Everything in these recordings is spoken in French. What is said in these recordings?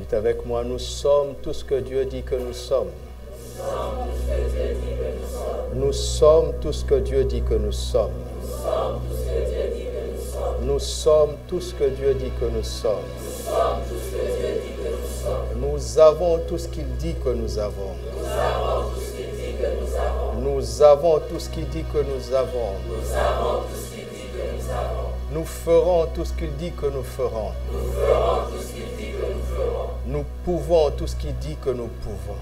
Dites avec moi, nous sommes tout ce que Dieu dit que nous sommes. Nous sommes tout ce que Dieu dit que nous sommes. Nous sommes tout ce que Dieu dit que nous sommes. Nous avons tout ce qu'il dit que nous avons. Nous avons tout ce qu'il dit que nous avons. Nous ferons tout ce qu'il dit que nous ferons. Nous pouvons tout ce qu'il dit que nous pouvons.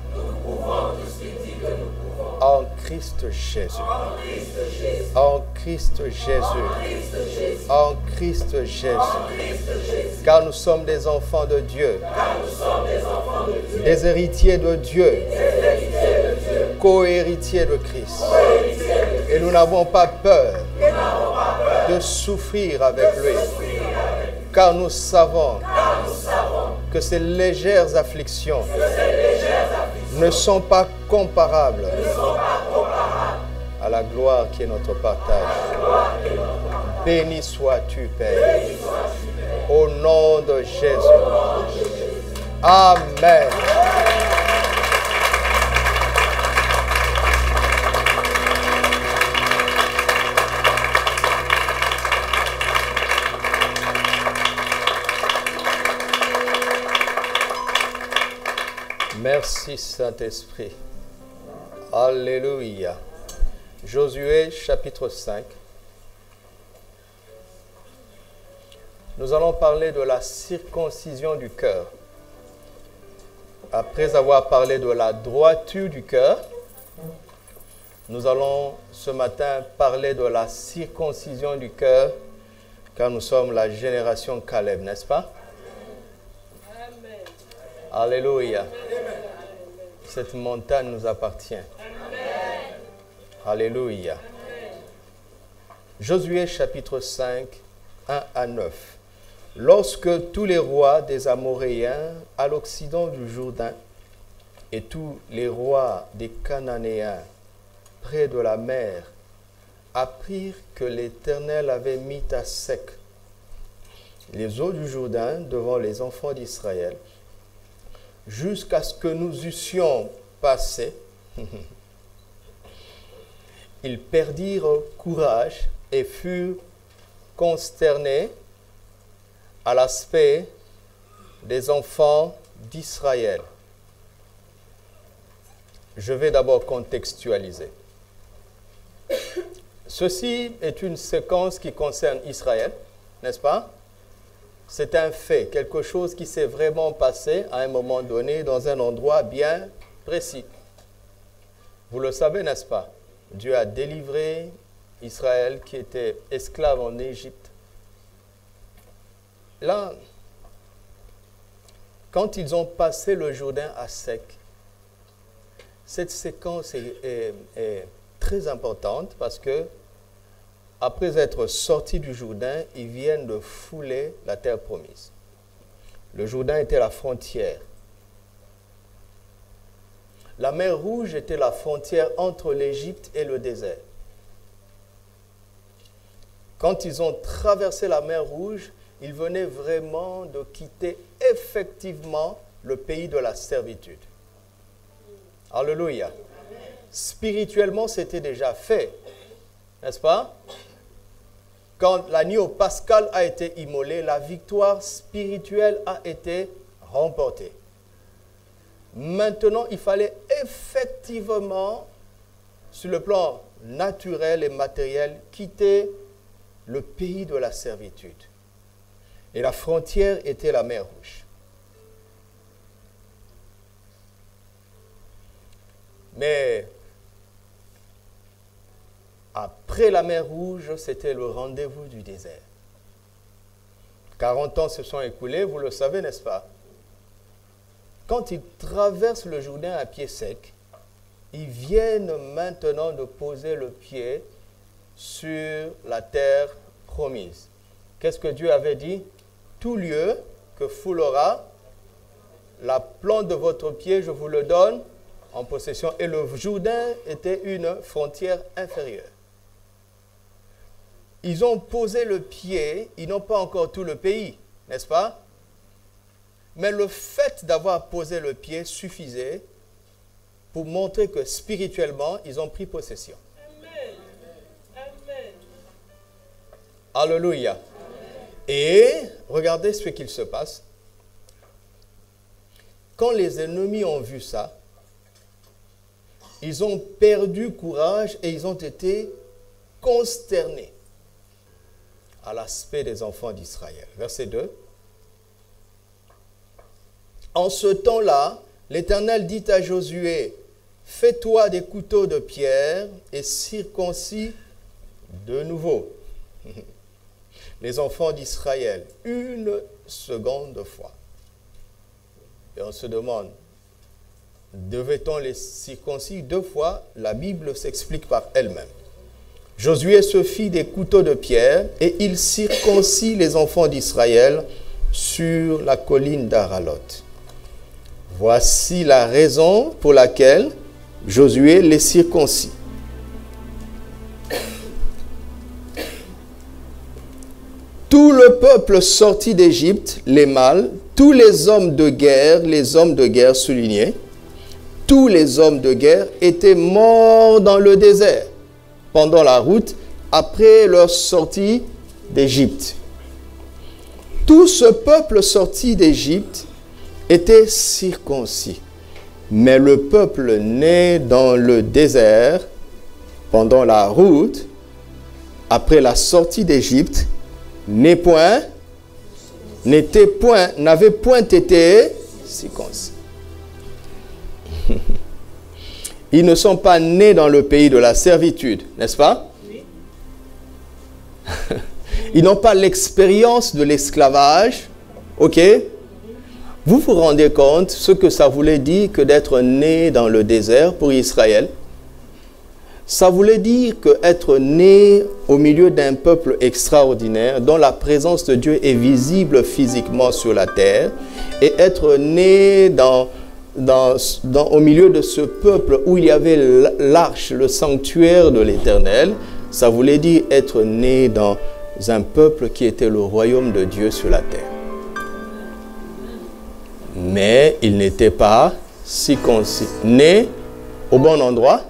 En Christ Jésus. En Christ Jésus. En Christ Jésus. Car nous sommes des enfants de Dieu. Des héritiers de Dieu. Co-héritiers de Christ. Et nous n'avons pas peur de souffrir avec lui. Car nous savons que ces légères afflictions ne sont pas comparables à la gloire qui est notre partage. Béni sois-tu, Père, au nom de Jésus. Amen. Merci Saint-Esprit. Alléluia. Josué chapitre 5. Nous allons parler de la circoncision du cœur. Après avoir parlé de la droiture du cœur, nous allons ce matin parler de la circoncision du cœur, car nous sommes la génération Caleb, n'est-ce pas? Amen. Alléluia. Cette montagne nous appartient. Amen. Alléluia. Amen. Josué chapitre 5, 1 à 9. Lorsque tous les rois des Amoréens à l'occident du Jourdain et tous les rois des Cananéens près de la mer apprirent que l'Éternel avait mis à sec les eaux du Jourdain devant les enfants d'Israël, jusqu'à ce que nous eussions passé, ils perdirent courage et furent consternés à l'aspect des enfants d'Israël. Je vais d'abord contextualiser. Ceci est une séquence qui concerne Israël, n'est-ce pas? C'est un fait, quelque chose qui s'est vraiment passé à un moment donné dans un endroit bien précis. Vous le savez, n'est-ce pas? Dieu a délivré Israël qui était esclave en Égypte. Là, quand ils ont passé le Jourdain à sec, cette séquence est très importante parce que après être sortis du Jourdain, ils viennent de fouler la terre promise. Le Jourdain était la frontière. La mer Rouge était la frontière entre l'Égypte et le désert. Quand ils ont traversé la mer Rouge, ils venaient vraiment de quitter effectivement le pays de la servitude. Alléluia. Spirituellement, c'était déjà fait, n'est-ce pas? Quand l'agneau pascal a été immolé, la victoire spirituelle a été remportée. Maintenant, il fallait effectivement, sur le plan naturel et matériel, quitter le pays de la servitude. Et la frontière était la mer Rouge. Mais après la mer Rouge, c'était le rendez-vous du désert. 40 ans se sont écoulés, vous le savez, n'est-ce pas? Quand ils traversent le Jourdain à pied sec, ils viennent maintenant de poser le pied sur la terre promise. Qu'est-ce que Dieu avait dit? Tout lieu que foulera la plante de votre pied, je vous le donne en possession. Et le Jourdain était une frontière inférieure. Ils ont posé le pied, ils n'ont pas encore tout le pays, n'est-ce pas? Mais le fait d'avoir posé le pied suffisait pour montrer que spirituellement, ils ont pris possession. Amen. Amen. Alléluia. Amen. Et regardez ce qu'il se passe. Quand les ennemis ont vu ça, ils ont perdu courage et ils ont été consternés à l'aspect des enfants d'Israël. Verset 2. En ce temps-là, l'Éternel dit à Josué, « Fais-toi des couteaux de pierre et circoncis de nouveau. » Les enfants d'Israël, une seconde fois. Et on se demande, devait-on les circoncis 2 fois? La Bible s'explique par elle-même. Josué se fit des couteaux de pierre et il circoncit les enfants d'Israël sur la colline d'Aralot. Voici la raison pour laquelle Josué les circoncit. Tout le peuple sorti d'Égypte, les mâles, tous les hommes de guerre soulignés, tous les hommes de guerre étaient morts dans le désert pendant la route après leur sortie d'Égypte. Tout ce peuple sorti d'Égypte était circoncis. Mais le peuple né dans le désert, pendant la route, après la sortie d'Égypte, n'avait point été circoncis. Ils ne sont pas nés dans le pays de la servitude, n'est-ce pas? Oui. Ils n'ont pas l'expérience de l'esclavage, ok? Vous vous rendez compte ce que ça voulait dire que d'être né dans le désert pour Israël? Ça voulait dire qu'être né au milieu d'un peuple extraordinaire dont la présence de Dieu est visible physiquement sur la terre et être né au milieu de ce peuple où il y avait l'arche, le sanctuaire de l'Éternel, ça voulait dire être né dans un peuple qui était le royaume de Dieu sur la terre. Mais il n'était pas circoncis. Né au bon endroit,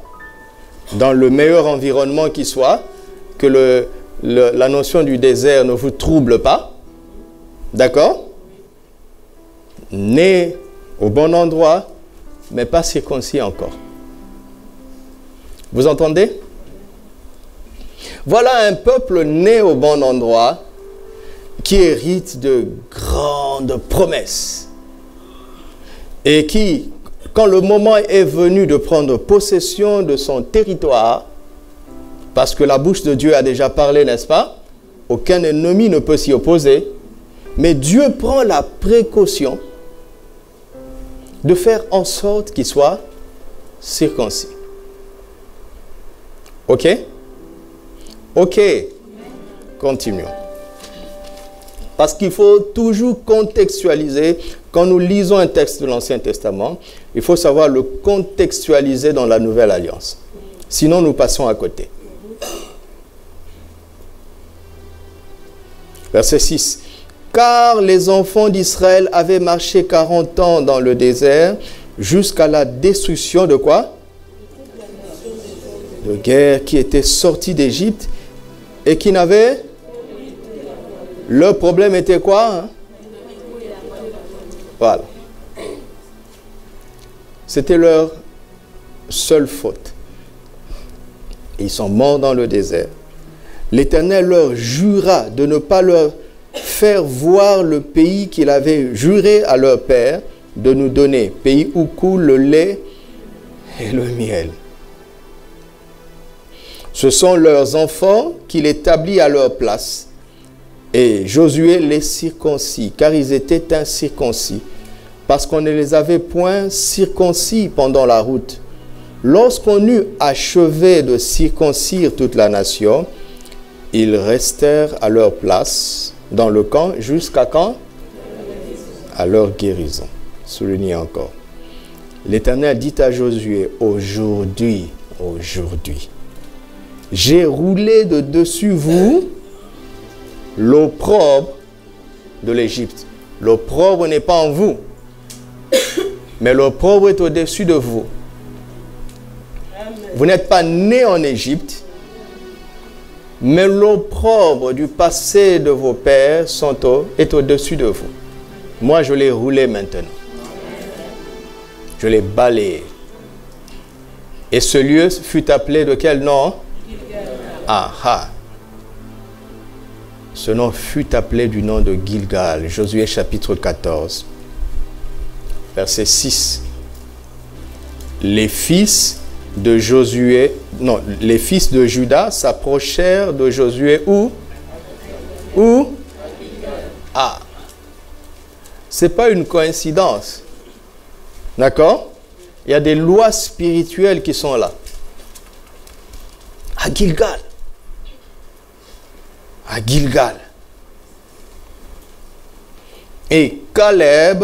dans le meilleur environnement qui soit, que la notion du désert ne vous trouble pas. D'accord? Né au bon endroit, mais pas circoncis encore. Vous entendez? Voilà un peuple né au bon endroit qui hérite de grandes promesses et qui, quand le moment est venu de prendre possession de son territoire, parce que la bouche de Dieu a déjà parlé, n'est-ce pas? Aucun ennemi ne peut s'y opposer, mais Dieu prend la précaution de faire en sorte qu'il soit circoncis. Ok? Ok. Continuons. Parce qu'il faut toujours contextualiser. Quand nous lisons un texte de l'Ancien Testament, il faut savoir le contextualiser dans la Nouvelle Alliance. Sinon, nous passons à côté. Verset 6. Car les enfants d'Israël avaient marché 40 ans dans le désert jusqu'à la destruction de quoi? De guerre qui était sortie d'Égypte et qui n'avait... Leur problème était quoi? Hein? Voilà. C'était leur seule faute. Ils sont morts dans le désert. L'Éternel leur jura de ne pas leur faire voir le pays qu'il avait juré à leur père de nous donner, pays où coule le lait et le miel. Ce sont leurs enfants qu'il établit à leur place. Et Josué les circoncis, car ils étaient incirconcis, parce qu'on ne les avait point circoncis pendant la route. Lorsqu'on eut achevé de circoncire toute la nation, ils restèrent à leur place dans le camp jusqu'à quand? À leur guérison. Soulignez encore. L'Éternel dit à Josué, aujourd'hui, j'ai roulé de dessus vous l'opprobre de l'Égypte. L'opprobre n'est pas en vous, mais l'opprobre est au-dessus de vous. Amen. Vous n'êtes pas né en Égypte, mais l'opprobre du passé de vos pères est au-dessus de vous. Moi, je l'ai roulé maintenant. Je l'ai balayé. Et ce lieu fut appelé de quel nom? Ah ah. Ce nom fut appelé du nom de Gilgal. Josué chapitre 14. Verset 6. Les fils de Josué, non, les fils de Juda s'approchèrent de Josué où? Où? Ah. C'est pas une coïncidence. D'accord? Il y a des lois spirituelles qui sont là. À Gilgal. À Gilgal. Et Caleb,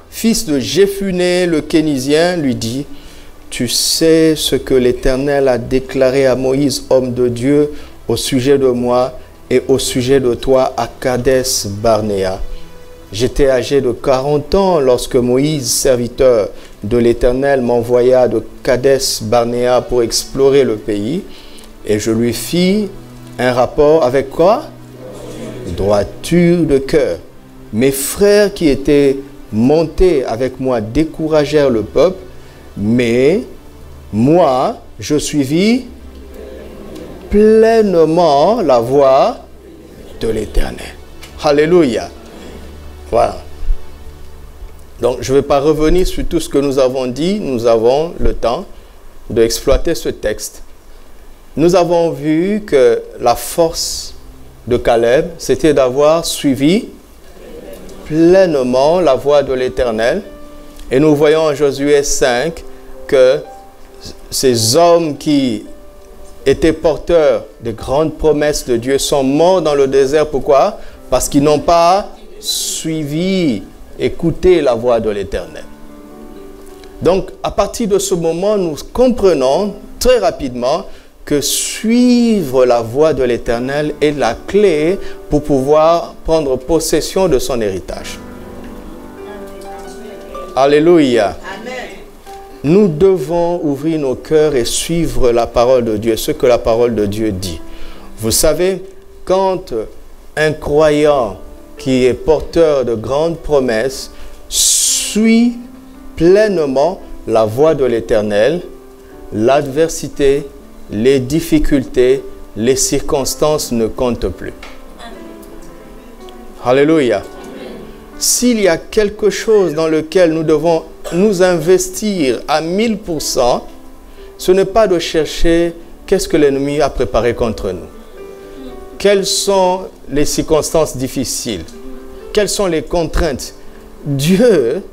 fils de Jéphuné le Kénizien, lui dit, tu sais ce que l'Éternel a déclaré à Moïse, homme de Dieu, au sujet de moi et au sujet de toi à Kadès Barnéa. J'étais âgé de 40 ans lorsque Moïse, serviteur de l'Éternel, m'envoya de Kadès Barnéa pour explorer le pays. Et je lui fis un rapport avec quoi? Droiture de cœur. Mes frères qui étaient montés avec moi découragèrent le peuple, mais moi, je suivis pleinement la voie de l'Éternel. Alléluia. Voilà. Donc, je ne vais pas revenir sur tout ce que nous avons dit. Nous avons le temps d'exploiter ce texte. Nous avons vu que la force de Caleb, c'était d'avoir suivi pleinement la voie de l'Éternel. Et nous voyons en Josué 5 que ces hommes qui étaient porteurs de grandes promesses de Dieu sont morts dans le désert. Pourquoi? Parce qu'ils n'ont pas suivi, écouté la voix de l'Éternel. Donc, à partir de ce moment, nous comprenons très rapidement que suivre la voie de l'Éternel est la clé pour pouvoir prendre possession de son héritage. Alléluia. Amen. Nous devons ouvrir nos cœurs et suivre la parole de Dieu, ce que la parole de Dieu dit. Vous savez, quand un croyant qui est porteur de grandes promesses suit pleinement la voie de l'Éternel, l'adversité, les difficultés, les circonstances ne comptent plus. Alléluia. S'il y a quelque chose dans lequel nous devons nous investir à 1000%, ce n'est pas de chercher qu'est-ce que l'ennemi a préparé contre nous. Quelles sont les circonstances difficiles? Quelles sont les contraintes? Dieu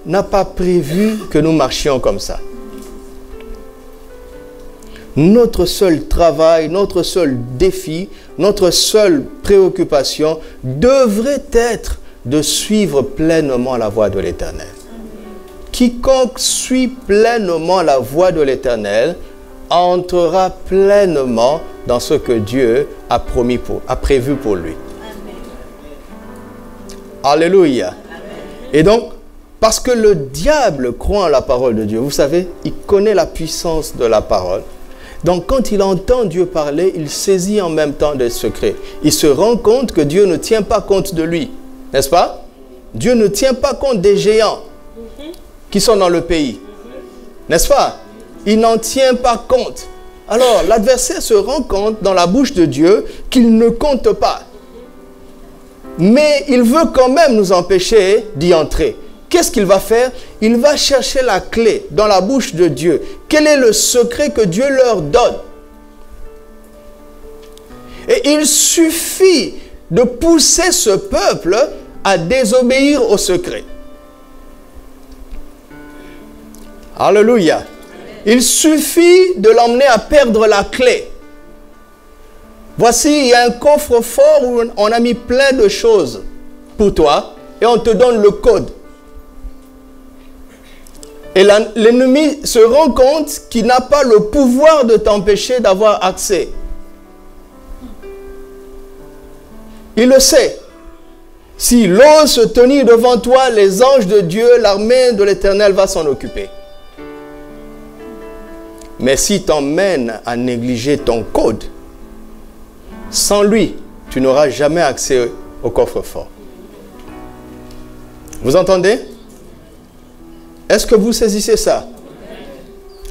n'a pas prévu que nous marchions comme ça. Notre seul travail, notre seul défi, notre seule préoccupation devrait être de suivre pleinement la voie de l'Éternel. Quiconque suit pleinement la voie de l'Éternel entrera pleinement dans ce que Dieu a prévu pour lui. Alléluia. Amen. Et donc, parce que le diable croit en la parole de Dieu, vous savez, il connaît la puissance de la parole. Donc, quand il entend Dieu parler, il saisit en même temps des secrets. Il se rend compte que Dieu ne tient pas compte de lui. N'est-ce pas? Dieu ne tient pas compte des géants qui sont dans le pays. N'est-ce pas? Il n'en tient pas compte. Alors, l'adversaire se rend compte dans la bouche de Dieu qu'il ne compte pas. Mais il veut quand même nous empêcher d'y entrer. Qu'est-ce qu'il va faire? Il va chercher la clé dans la bouche de Dieu. Quel est le secret que Dieu leur donne? Et il suffit de pousser ce peuple à désobéir au secret. Alléluia. Il suffit de l'emmener à perdre la clé. Voici, il y a un coffre-fort où on a mis plein de choses pour toi et on te donne le code. Et l'ennemi se rend compte qu'il n'a pas le pouvoir de t'empêcher d'avoir accès. Il le sait. Si l'eau se tenir devant toi, les anges de Dieu, l'armée de l'Éternel va s'en occuper. Mais si t'emmènes à négliger ton code, sans lui, tu n'auras jamais accès au coffre-fort. Vous entendez? Est-ce que vous saisissez ça?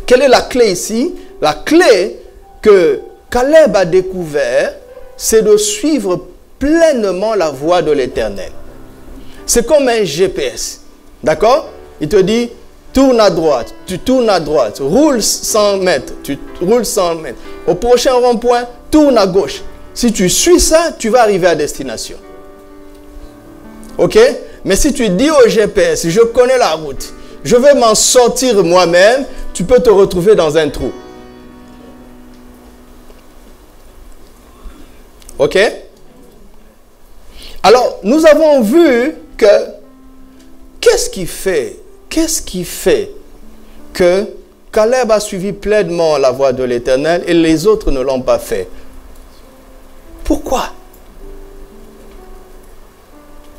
Quelle est la clé ici? La clé que Caleb a découvert, c'est de suivre pleinement la voie de l'Éternel. C'est comme un GPS. D'accord? Il te dit, tourne à droite, tu tournes à droite, roule 100 mètres, tu roules 100 mètres. Au prochain rond-point, tourne à gauche. Si tu suis ça, tu vas arriver à destination. Ok? Mais si tu dis au GPS, je connais la route, je vais m'en sortir moi-même, tu peux te retrouver dans un trou. Ok? Alors, nous avons vu que, qu'est-ce qui fait que Caleb a suivi pleinement la voie de l'Éternel et les autres ne l'ont pas fait? Pourquoi?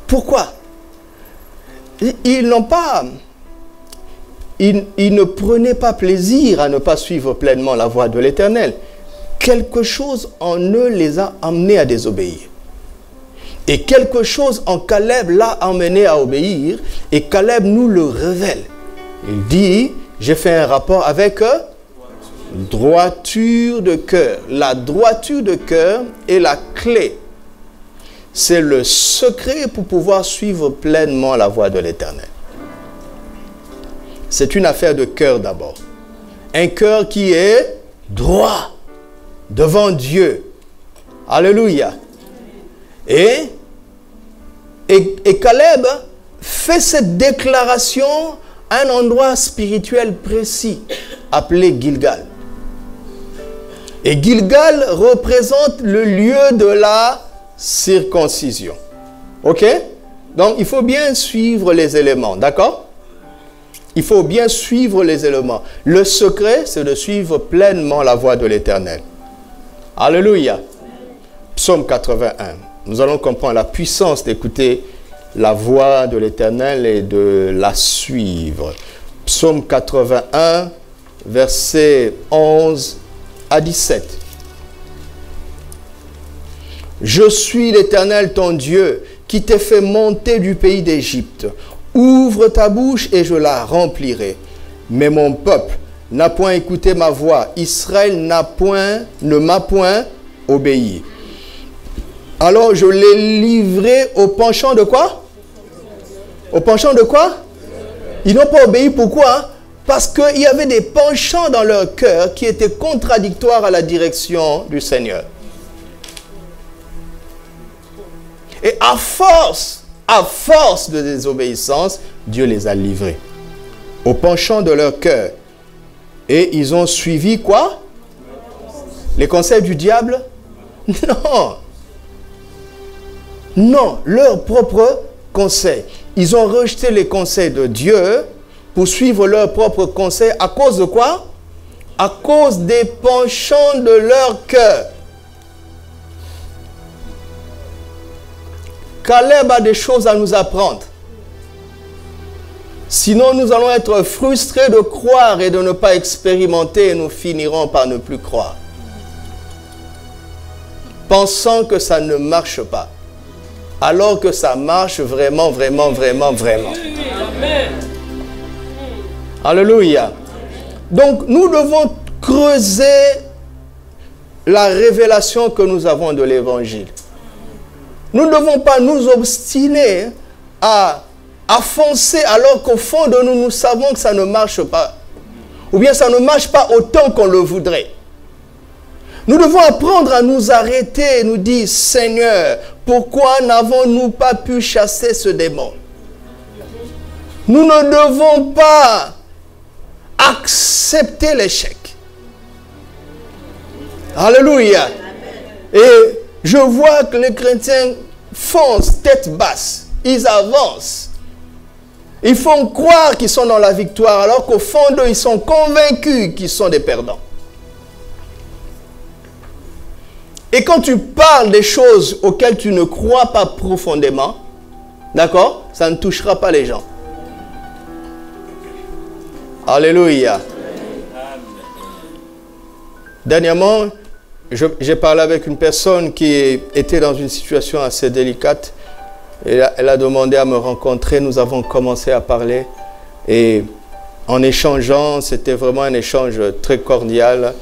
Pourquoi? Ils n'ont pas... Ils ne prenaient pas plaisir à ne pas suivre pleinement la voie de l'Éternel. Quelque chose en eux les a amenés à désobéir. Et quelque chose en Caleb l'a amené à obéir. Et Caleb nous le révèle. Il dit, j'ai fait un rapport avec droiture de cœur. La droiture de cœur est la clé. C'est le secret pour pouvoir suivre pleinement la voie de l'Éternel. C'est une affaire de cœur d'abord. Un cœur qui est droit devant Dieu. Alléluia. Et Caleb fait cette déclaration à un endroit spirituel précis appelé Gilgal. Et Gilgal représente le lieu de la circoncision. Ok? Donc il faut bien suivre les éléments, d'accord? Il faut bien suivre les éléments. Le secret, c'est de suivre pleinement la voie de l'Éternel. Alléluia. Psaume 81. Nous allons comprendre la puissance d'écouter la voix de l'Éternel et de la suivre. Psaume 81, versets 11 à 17. Je suis l'Éternel ton Dieu, qui t'ai fait monter du pays d'Égypte. Ouvre ta bouche et je la remplirai. Mais mon peuple n'a point écouté ma voix. Israël ne m'a point obéi. Alors je l'ai livré au penchant de quoi? Au penchant de quoi? Ils n'ont pas obéi. Pourquoi? Parce qu'il y avait des penchants dans leur cœur qui étaient contradictoires à la direction du Seigneur. Et à force de désobéissance, Dieu les a livrés au penchant de leur cœur. Et ils ont suivi quoi? Les conseils du diable? Non. Non, leurs propres conseils. Ils ont rejeté les conseils de Dieu pour suivre leurs propres conseils. À cause de quoi? À cause des penchants de leur cœur. Caleb a des choses à nous apprendre. Sinon, nous allons être frustrés de croire et de ne pas expérimenter et nous finirons par ne plus croire. Pensant que ça ne marche pas. Alors que ça marche vraiment, vraiment, vraiment, vraiment. Amen. Alléluia. Donc, nous devons creuser la révélation que nous avons de l'Évangile. Nous ne devons pas nous obstiner à foncer alors qu'au fond de nous, nous savons que ça ne marche pas. Ou bien ça ne marche pas autant qu'on le voudrait. Nous devons apprendre à nous arrêter et nous dire, Seigneur, pourquoi n'avons-nous pas pu chasser ce démon? Nous ne devons pas accepter l'échec. Alléluia. Et je vois que les chrétiens foncent tête basse. Ils avancent. Ils font croire qu'ils sont dans la victoire alors qu'au fond d'eux, ils sont convaincus qu'ils sont des perdants. Et quand tu parles des choses auxquelles tu ne crois pas profondément, D'accord? Ça ne touchera pas les gens. Alléluia. Dernièrement, j'ai parlé avec une personne qui était dans une situation assez délicate. Elle a demandé à me rencontrer. Nous avons commencé à parler. Et en échangeant, c'était vraiment un échange très cordial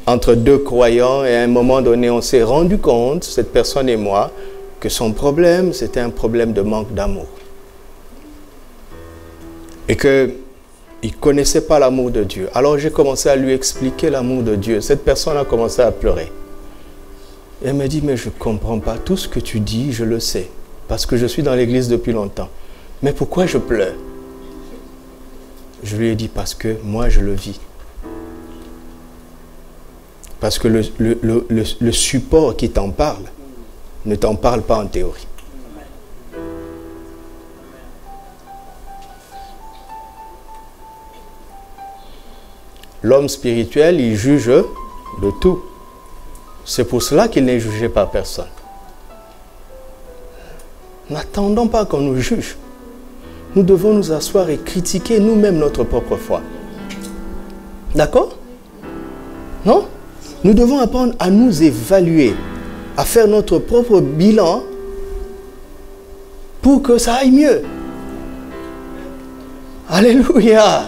entre deux croyants. Et à un moment donné, on s'est rendu compte, cette personne et moi, que son problème, c'était un problème de manque d'amour. Et qu'il ne connaissait pas l'amour de Dieu. Alors j'ai commencé à lui expliquer l'amour de Dieu. Cette personne a commencé à pleurer. Et elle me dit, mais je ne comprends pas. Tout ce que tu dis, je le sais. Parce que je suis dans l'église depuis longtemps. Mais pourquoi je pleure? Je lui ai dit, parce que moi, je le vis. Parce que le support qui t'en parle, ne t'en parle pas en théorie. L'homme spirituel, il juge de tout. C'est pour cela qu'il n'est jugé par personne. N'attendons pas qu'on nous juge. Nous devons nous asseoir et critiquer nous-mêmes notre propre foi. D'accord? Non? Nous devons apprendre à nous évaluer, à faire notre propre bilan pour que ça aille mieux. Alléluia!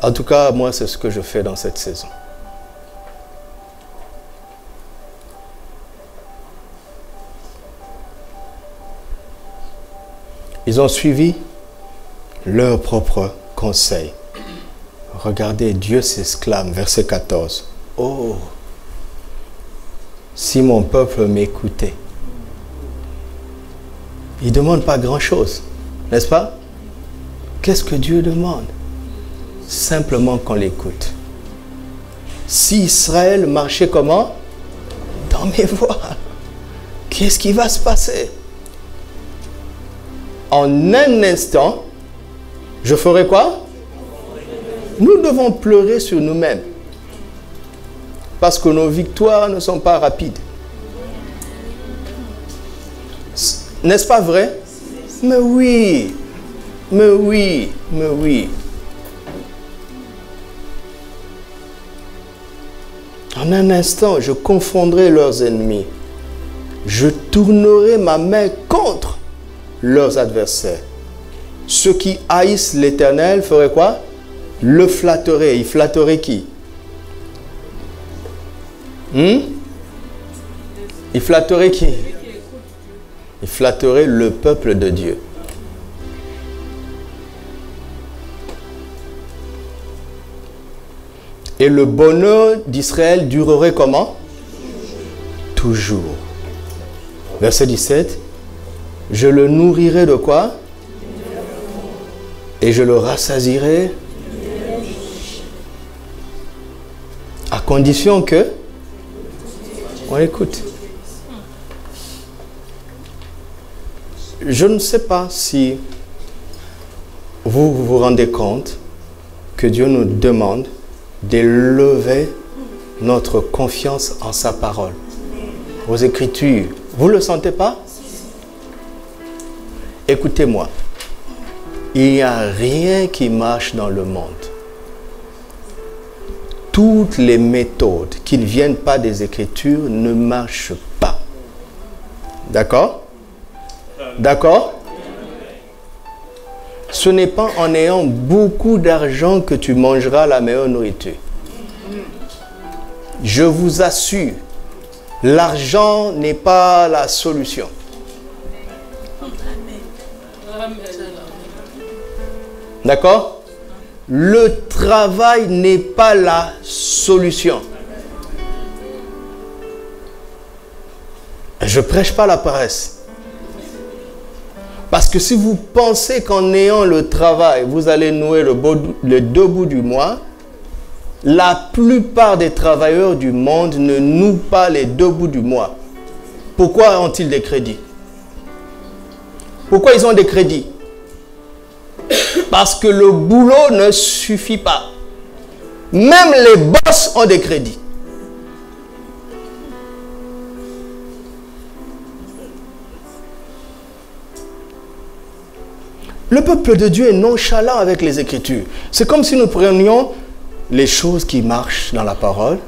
En tout cas, moi, c'est ce que je fais dans cette saison. Ils ont suivi leur propre conseil. Regardez, Dieu s'exclame, verset 14. Oh, si mon peuple m'écoutait. Il ne demande pas grand-chose, n'est-ce pas? Qu'est-ce que Dieu demande? Simplement qu'on l'écoute. Si Israël marchait comment? Dans mes voies. Qu'est-ce qui va se passer? En un instant, je ferai quoi? Nous devons pleurer sur nous-mêmes. Parce que nos victoires ne sont pas rapides. N'est-ce pas vrai? Mais oui. Mais oui. Mais oui. En un instant, je confondrai leurs ennemis. Je tournerai ma main contre leurs adversaires. Ceux qui haïssent l'Éternel feraient quoi? Le flatteraient. Ils flatteraient qui? Ils flatteraient qui? Ils flatteraient le peuple de Dieu. Et le bonheur d'Israël durerait comment? Toujours. Verset 17. Je le nourrirai de quoi? Et je le rassasirai. À condition que on écoute. Je ne sais pas si vous vous rendez compte que Dieu nous demande d'élever notre confiance en sa parole. Vos Écritures, vous ne le sentez pas? Écoutez-moi, il n'y a rien qui marche dans le monde. Toutes les méthodes qui ne viennent pas des Écritures ne marchent pas. D'accord? D'accord? Ce n'est pas en ayant beaucoup d'argent que tu mangeras la meilleure nourriture. Je vous assure, l'argent n'est pas la solution. D'accord? Le travail n'est pas la solution. Je ne prêche pas la paresse. Parce que si vous pensez qu'en ayant le travail, vous allez nouer les deux bouts du mois, la plupart des travailleurs du monde ne nouent pas les deux bouts du mois. Pourquoi ont-ils des crédits? Pourquoi ils ont des crédits? Parce que le boulot ne suffit pas. Même les boss ont des crédits. Le peuple de Dieu est nonchalant avec les Écritures. C'est comme si nous prenions les choses qui marchent dans la parole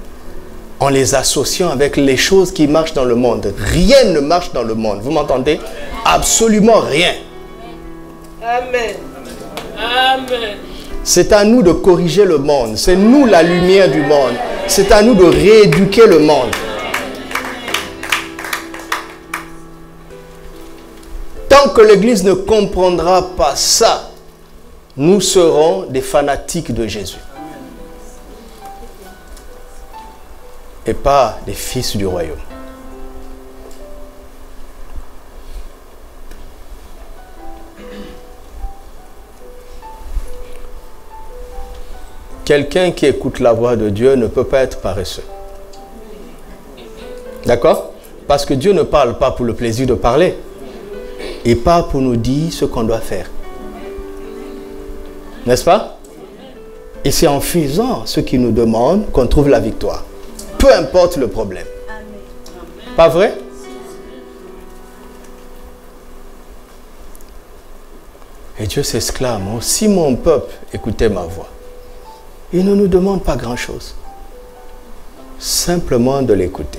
en les associant avec les choses qui marchent dans le monde. Rien ne marche dans le monde. Vous m'entendez? Absolument rien. Amen. Amen. C'est à nous de corriger le monde. C'est nous la lumière du monde. C'est à nous de rééduquer le monde. Tant que l'Église ne comprendra pas ça, nous serons des fanatiques de Jésus. Et pas des fils du royaume. Quelqu'un qui écoute la voix de Dieu ne peut pas être paresseux. D'accord? Parce que Dieu ne parle pas pour le plaisir de parler. Et pas pour nous dire ce qu'on doit faire. N'est-ce pas? Et c'est en faisant ce qu'il nous demande qu'on trouve la victoire. Peu importe le problème. Pas vrai? Et Dieu s'exclame, oh, si mon peuple écoutait ma voix. Il ne nous demande pas grand-chose. Simplement de l'écouter.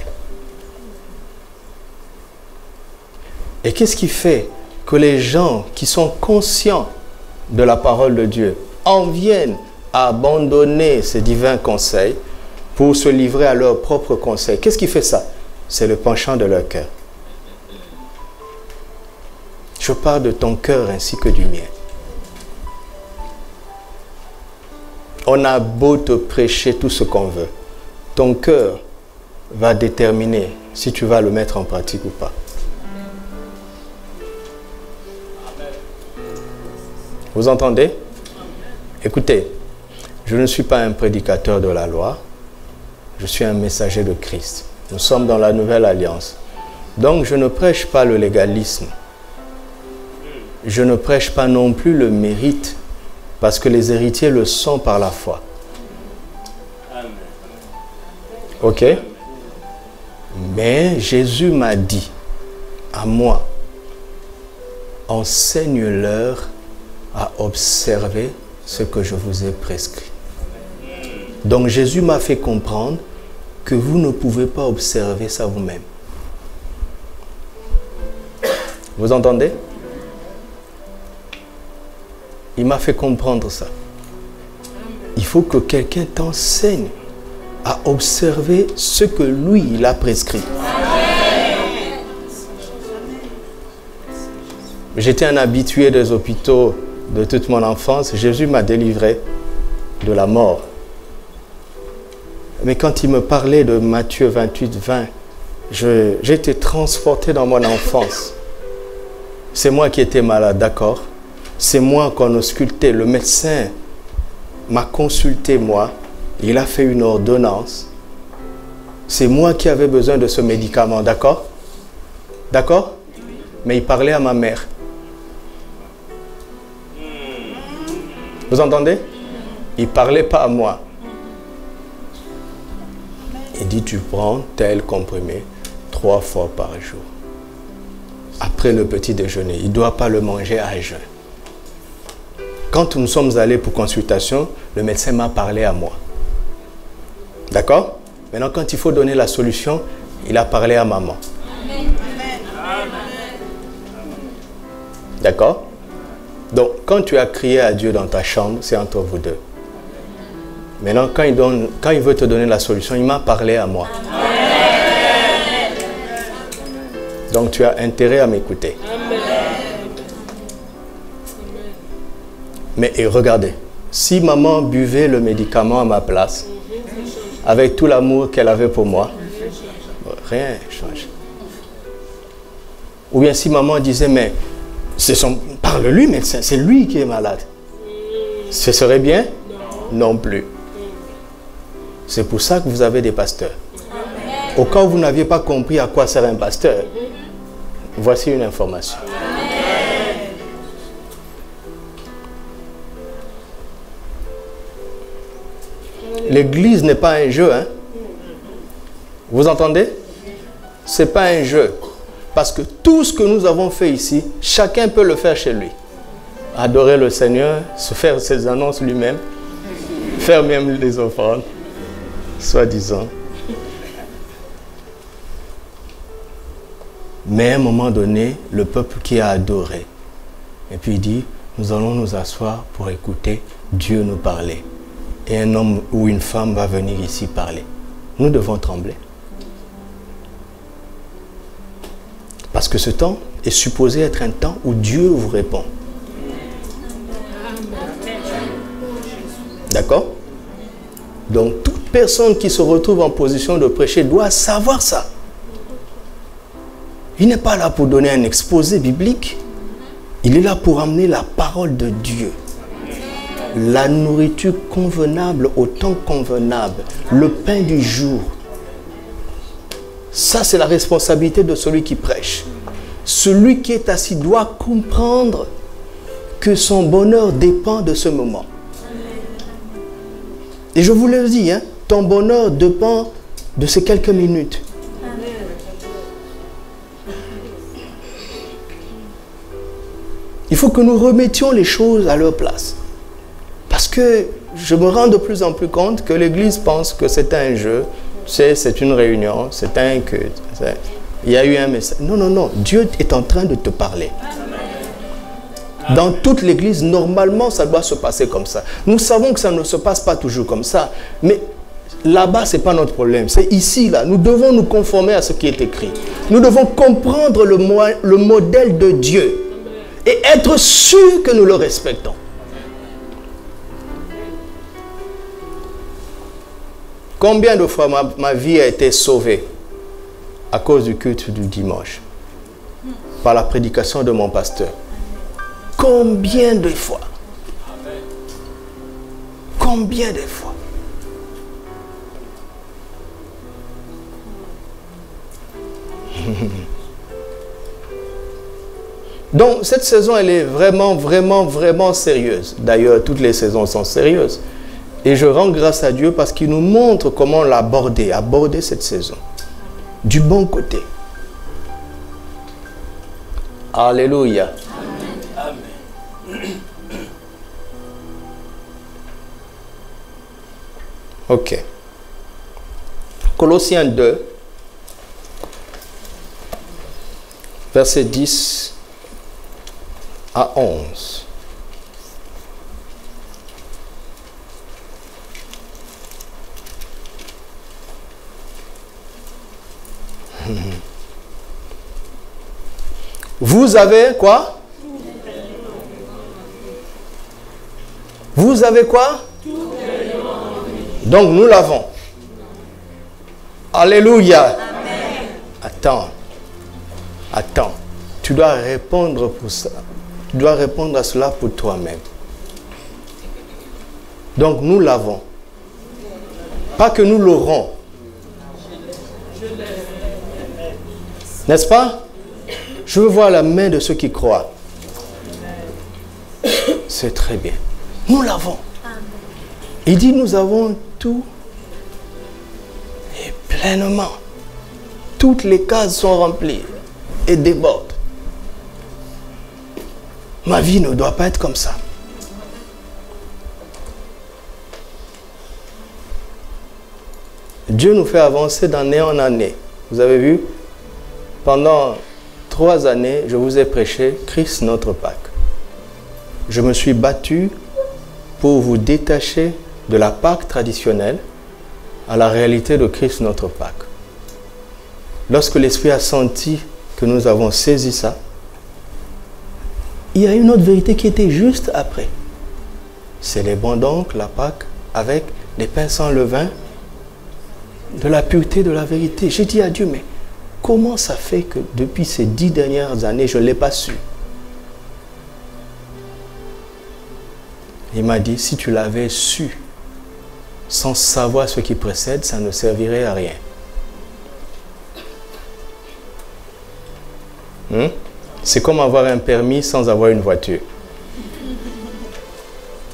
Et qu'est-ce qui fait que les gens qui sont conscients de la parole de Dieu en viennent à abandonner ces divins conseils pour se livrer à leurs propres conseils? Qu'est-ce qui fait ça? C'est le penchant de leur cœur. Je parle de ton cœur ainsi que du mien. On a beau te prêcher tout ce qu'on veut. Ton cœur va déterminer si tu vas le mettre en pratique ou pas. Vous entendez? Écoutez, je ne suis pas un prédicateur de la loi. Je suis un messager de Christ. Nous sommes dans la nouvelle alliance. Donc je ne prêche pas le légalisme. Je ne prêche pas non plus le mérite. Parce que les héritiers le sont par la foi. Ok? Mais Jésus m'a dit à moi, enseigne-leur à observer ce que je vous ai prescrit. Donc Jésus m'a fait comprendre que vous ne pouvez pas observer ça vous-même. Vous entendez? Il m'a fait comprendre ça. Il faut que quelqu'un t'enseigne à observer ce que lui, il a prescrit. J'étais un habitué des hôpitaux de toute mon enfance. Jésus m'a délivré de la mort. Mais quand il me parlait de Matthieu 28, 20, j'ai été transporté dans mon enfance. C'est moi qui étais malade, d'accord? C'est moi qu'on a ausculté. Le médecin m'a consulté, moi. Il a fait une ordonnance. C'est moi qui avais besoin de ce médicament, d'accord? D'accord? Mais il parlait à ma mère. Vous entendez? Il ne parlait pas à moi. Il dit, tu prends tel comprimé 3 fois par jour. Après le petit déjeuner. Il ne doit pas le manger à jeun. Quand nous sommes allés pour consultation, le médecin m'a parlé à moi. D'accord? Maintenant, quand il faut donner la solution, il a parlé à maman. D'accord? Donc, quand tu as crié à Dieu dans ta chambre, c'est entre vous deux. Maintenant, quand il veut te donner la solution, il m'a parlé à moi. Donc, tu as intérêt à m'écouter. Mais et regardez, si maman buvait le médicament à ma place, avec tout l'amour qu'elle avait pour moi, rien ne change. Ou bien si maman disait, mais parle-lui médecin, c'est lui qui est malade. Ce serait bien? Non plus. C'est pour ça que vous avez des pasteurs. Au cas où vous n'aviez pas compris à quoi sert un pasteur, voici une information. L'église n'est pas un jeu, hein? Vous entendez? Ce n'est pas un jeu. Parce que tout ce que nous avons fait ici, chacun peut le faire chez lui. adorer le Seigneur, se faire ses annonces lui-même, faire même les offrandes, soi-disant. Mais à un moment donné, le peuple qui a adoré, et puis il dit, nous allons nous asseoir pour écouter Dieu nous parler. Et un homme ou une femme va venir ici parler. Nous devons trembler. Parce que ce temps est supposé être un temps où Dieu vous répond. D'accord? Donc, toute personne qui se retrouve en position de prêcher doit savoir ça. Il n'est pas là pour donner un exposé biblique. Il est là pour amener la parole de Dieu. La nourriture convenable au temps convenable. Le pain du jour. Ça, c'est la responsabilité de celui qui prêche. Celui qui est assis doit comprendre que son bonheur dépend de ce moment. Et je vous le dis, hein, ton bonheur dépend de ces quelques minutes. Il faut que nous remettions les choses à leur place. Parce que je me rends de plus en plus compte que l'Église pense que c'est un jeu, c'est une réunion, c'est un culte. Il y a eu un message. Non, non, non. Dieu est en train de te parler. Dans toute l'Église, normalement, ça doit se passer comme ça. Nous savons que ça ne se passe pas toujours comme ça. Mais là-bas, ce n'est pas notre problème. C'est ici, là. Nous devons nous conformer à ce qui est écrit. Nous devons comprendre le modèle de Dieu. Et être sûr que nous le respectons. Combien de fois ma vie a été sauvée à cause du culte du dimanche? Par la prédication de mon pasteur. Combien de fois? Combien de fois? Donc, cette saison, elle est vraiment, vraiment, vraiment sérieuse. D'ailleurs, toutes les saisons sont sérieuses. Et je rends grâce à Dieu parce qu'il nous montre comment l'aborder, aborder cette saison. Du bon côté. Alléluia. Amen. Ok. Colossiens 2, verset 10 à 11. Vous avez quoi? Vous avez quoi? Donc nous l'avons. Alléluia. Amen. Attends. Attends. Tu dois répondre pour ça. Tu dois répondre à cela pour toi-même. Donc nous l'avons. Pas que nous l'aurons. N'est-ce pas? Je veux voir la main de ceux qui croient. C'est très bien. Nous l'avons. Il dit nous avons tout et pleinement. Toutes les cases sont remplies et débordent. Ma vie ne doit pas être comme ça. Dieu nous fait avancer d'année en année. Vous avez vu? Pendant 3 années, je vous ai prêché Christ notre Pâque. Je me suis battu pour vous détacher de la Pâque traditionnelle à la réalité de Christ notre Pâque. Lorsque l'Esprit a senti que nous avons saisi ça, il y a une autre vérité qui était juste après. Célébrons donc la Pâque avec des pains sans levain, de la pureté de la vérité. J'ai dit à Dieu, mais comment ça fait que depuis ces 10 dernières années, je ne l'ai pas su? Il m'a dit, si tu l'avais su, sans savoir ce qui précède, ça ne servirait à rien. C'est comme avoir un permis sans avoir une voiture.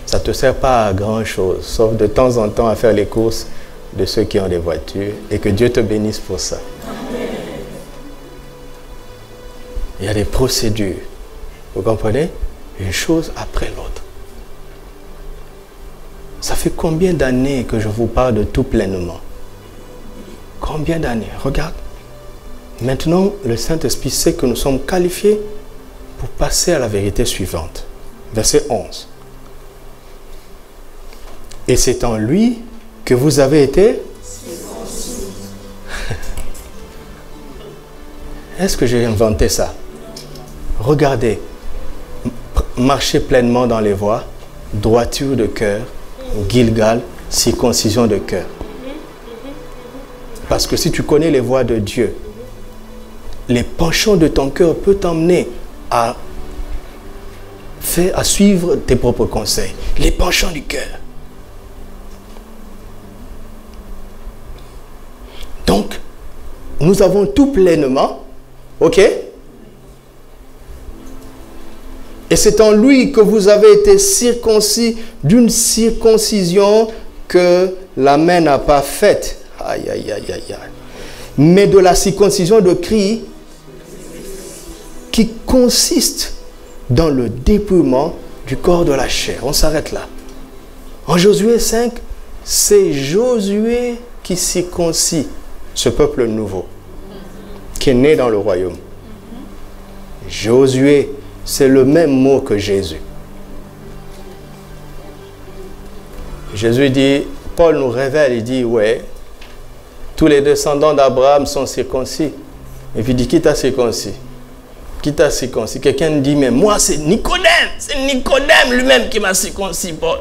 Ça ne te sert pas à grand chose, sauf de temps en temps à faire les courses de ceux qui ont des voitures, et que Dieu te bénisse pour ça. Il y a des procédures. Vous comprenez? une chose après l'autre. Ça fait combien d'années que je vous parle de tout pleinement? Combien d'années? Regarde. Maintenant, le Saint-Esprit sait que nous sommes qualifiés pour passer à la vérité suivante. Verset 11. Et c'est en lui que vous avez été... Est-ce que j'ai inventé ça? Regardez. Marcher pleinement dans les voies, droiture de cœur, Gilgal, circoncision de cœur. Parce que si tu connais les voies de Dieu, les penchants de ton cœur peuvent t'emmener à suivre tes propres conseils. Les penchants du cœur. Donc, nous avons tout pleinement, ok? Et c'est en lui que vous avez été circoncis d'une circoncision que la main n'a pas faite. Aïe, aïe, aïe, aïe, aïe. Mais de la circoncision de Christ qui consiste dans le dépouillement du corps de la chair. On s'arrête là. En Josué 5, c'est Josué qui circoncit ce peuple nouveau qui est né dans le royaume. Josué, c'est le même mot que Jésus. Jésus dit, Paul nous révèle, il dit, ouais, tous les descendants d'Abraham sont circoncis. Et puis il dit, qui t'a circoncis? Qui t'a circoncis? Quelqu'un dit, mais moi c'est Nicodème lui-même qui m'a circoncis, Paul.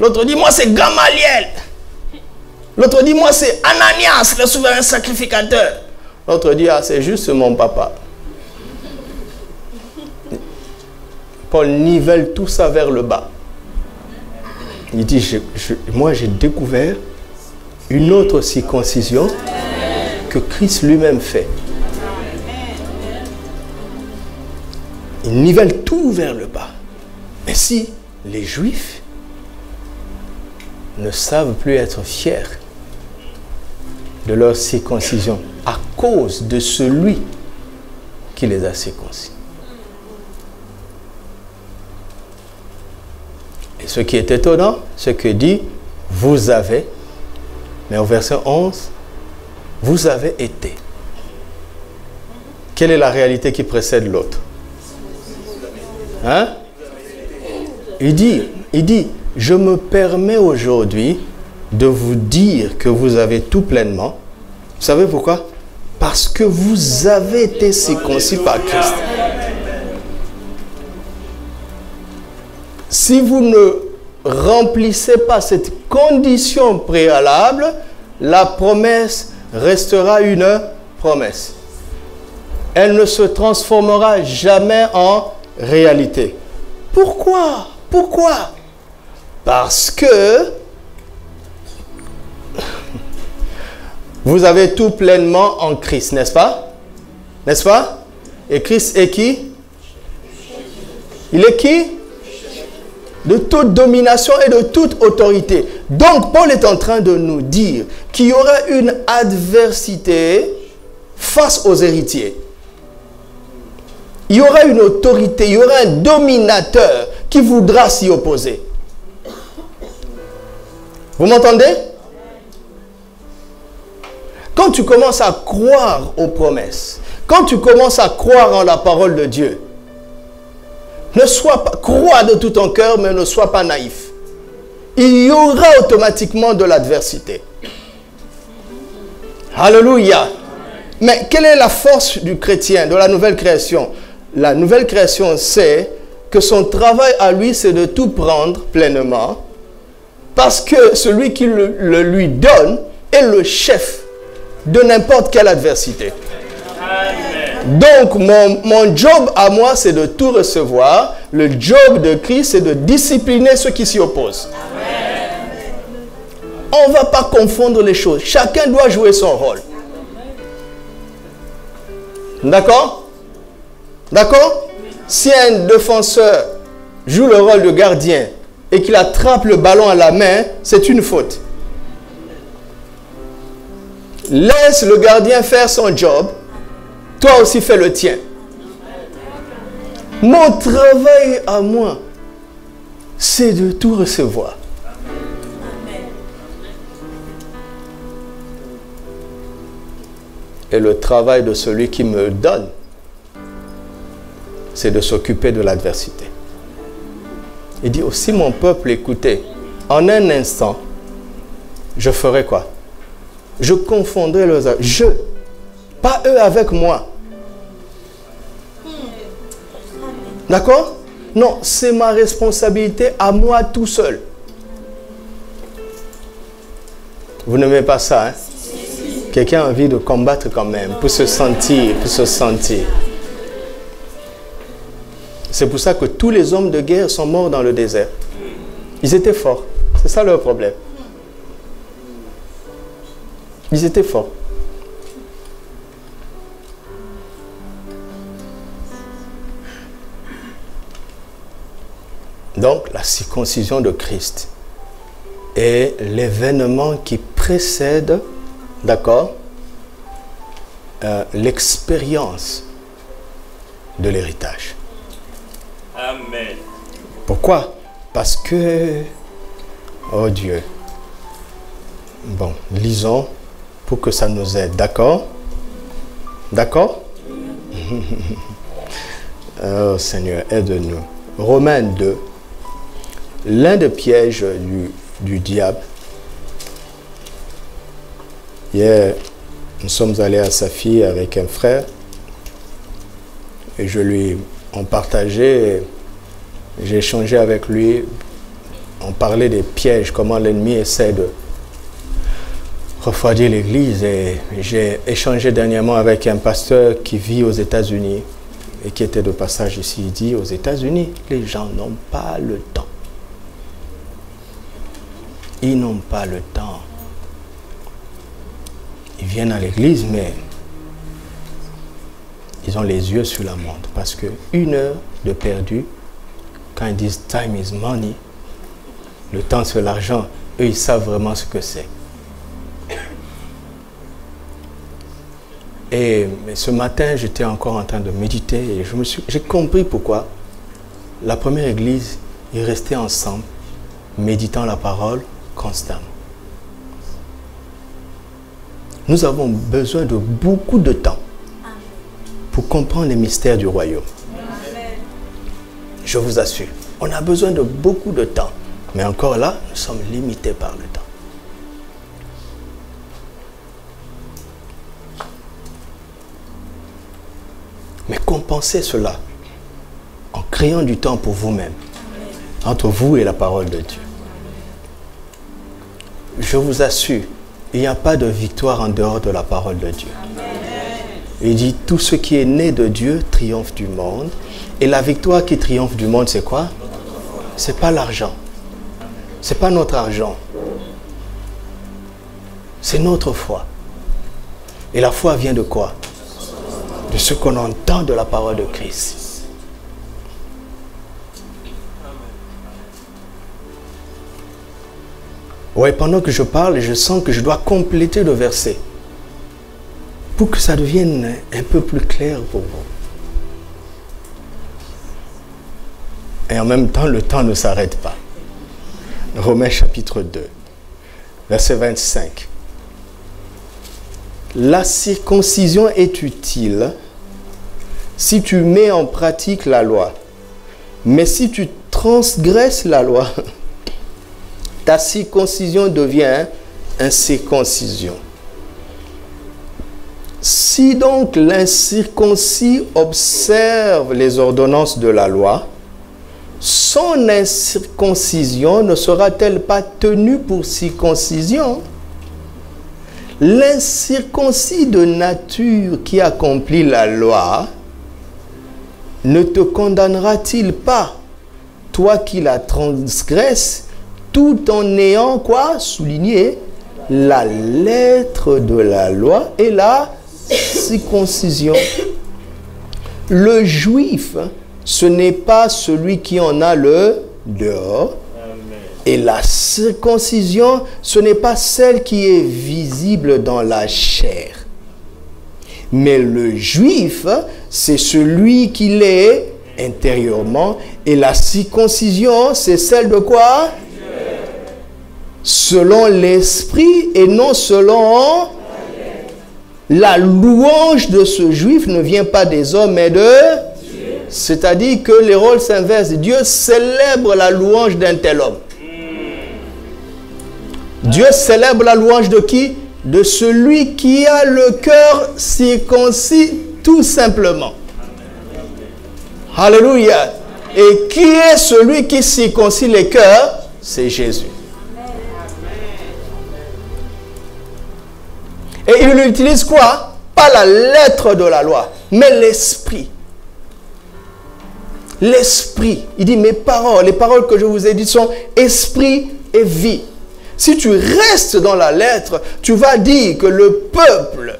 L'autre dit, moi c'est Gamaliel. L'autre dit, moi c'est Ananias, le souverain sacrificateur. L'autre dit, ah c'est juste mon papa. Paul nivelle tout ça vers le bas. Il dit, moi j'ai découvert une autre circoncision que Christ lui-même fait. Il nivelle tout vers le bas. Mais si les Juifs ne savent plus être fiers de leur circoncision à cause de celui qui les a circoncis. Et ce qui est étonnant, c'est que dit, vous avez, mais au verset 11, vous avez été. Quelle est la réalité qui précède l'autre? Hein? Il dit, je me permets aujourd'hui de vous dire que vous avez tout pleinement. Vous savez pourquoi? Parce que vous avez été circoncis par Christ. Si vous ne remplissez pas cette condition préalable, la promesse restera une promesse. Elle ne se transformera jamais en réalité. Pourquoi? Pourquoi? Parce que vous avez tout pleinement en Christ, n'est-ce pas? N'est-ce pas? Et Christ est qui? Il est qui? De toute domination et de toute autorité. Donc, Paul est en train de nous dire qu'il y aura une adversité face aux héritiers. Il y aura une autorité, il y aura un dominateur qui voudra s'y opposer. Vous m'entendez? Quand tu commences à croire aux promesses, quand tu commences à croire en la parole de Dieu, ne sois pas, crois de tout ton cœur, mais ne sois pas naïf. Il y aura automatiquement de l'adversité. Alléluia. Mais quelle est la force du chrétien, de la nouvelle création? La nouvelle création, c'est que son travail à lui, c'est de tout prendre pleinement, parce que celui qui le lui donne est le chef de n'importe quelle adversité. Donc, mon job à moi, c'est de tout recevoir. Le job de Christ, c'est de discipliner ceux qui s'y opposent. On ne va pas confondre les choses. Chacun doit jouer son rôle. D'accord? D'accord? Si un défenseur joue le rôle de gardien et qu'il attrape le ballon à la main, c'est une faute. Laisse le gardien faire son job. Toi aussi fais le tien. Mon travail à moi, c'est de tout recevoir. Et le travail de celui qui me donne, c'est de s'occuper de l'adversité. Il dit aussi, mon peuple, écoutez, en un instant, je ferai quoi? Je confondrai leurs âmes. Je, pas eux avec moi. D'accord? Non, c'est ma responsabilité à moi tout seul. Vous n'aimez pas ça, hein? Quelqu'un a envie de combattre quand même, pour se sentir, C'est pour ça que tous les hommes de guerre sont morts dans le désert. Ils étaient forts. C'est ça leur problème. Ils étaient forts. Donc, la circoncision de Christ est l'événement qui précède, d'accord, l'expérience de l'héritage. Amen. Pourquoi? Parce que, oh Dieu, bon, lisons pour que ça nous aide, d'accord? D'accord? Oh Seigneur, aide-nous. Romains 2, l'un des pièges du diable. Hier, nous sommes allés à Safi avec un frère et on partageait, j'ai échangé avec lui, on parlait des pièges, comment l'ennemi essaie de refroidir l'église. Et j'ai échangé dernièrement avec un pasteur qui vit aux États-Unis et qui était de passage ici. Il dit, aux États-Unis, les gens n'ont pas le temps. Ils n'ont pas le temps. Ils viennent à l'église, mais ils ont les yeux sur la montre. Parce que 1 heure de perdu, quand ils disent time is money, le temps c'est l'argent, eux ils savent vraiment ce que c'est. Et ce matin, j'étais encore en train de méditer et j'ai compris pourquoi la première église est restée ensemble, méditant la parole constamment. Nous avons besoin de beaucoup de temps pour comprendre les mystères du royaume. Je vous assure, on a besoin de beaucoup de temps. Mais encore là, nous sommes limités par le temps. Mais compensez cela en créant du temps pour vous-même, entre vous et la parole de Dieu. Je vous assure, il n'y a pas de victoire en dehors de la parole de Dieu. Il dit, tout ce qui est né de Dieu triomphe du monde. Et la victoire qui triomphe du monde, c'est quoi? C'est pas l'argent. C'est pas notre argent. C'est notre foi. Et la foi vient de quoi? De ce qu'on entend de la parole de Christ. Oui, pendant que je parle, je sens que je dois compléter le verset pour que ça devienne un peu plus clair pour vous. Et en même temps, le temps ne s'arrête pas. Romains chapitre 2, verset 25. La circoncision est utile si tu mets en pratique la loi. Mais si tu transgresses la loi, ta circoncision devient incirconcision. Si donc l'incirconcis observe les ordonnances de la loi, son incirconcision ne sera-t-elle pas tenue pour circoncision? L'incirconcis de nature qui accomplit la loi ne te condamnera-t-il pas, toi qui la transgresses, tout en ayant quoi? Souligné la lettre de la loi et la circoncision. Le juif, ce n'est pas celui qui en a le dehors. Et la circoncision, ce n'est pas celle qui est visible dans la chair. Mais le juif, c'est celui qui l'est intérieurement. Et la circoncision, c'est celle de quoi? Selon l'esprit et non selon... La louange de ce juif ne vient pas des hommes, mais de... C'est-à-dire que les rôles s'inversent. Dieu célèbre la louange d'un tel homme. Dieu célèbre la louange de qui? De celui qui a le cœur circoncis, tout simplement. Alléluia. Et qui est celui qui circoncit les cœurs? C'est Jésus. Et il utilise quoi? Pas la lettre de la loi, mais l'esprit. L'esprit. Il dit, mes paroles, les paroles que je vous ai dites sont esprit et vie. Si tu restes dans la lettre, tu vas dire que le peuple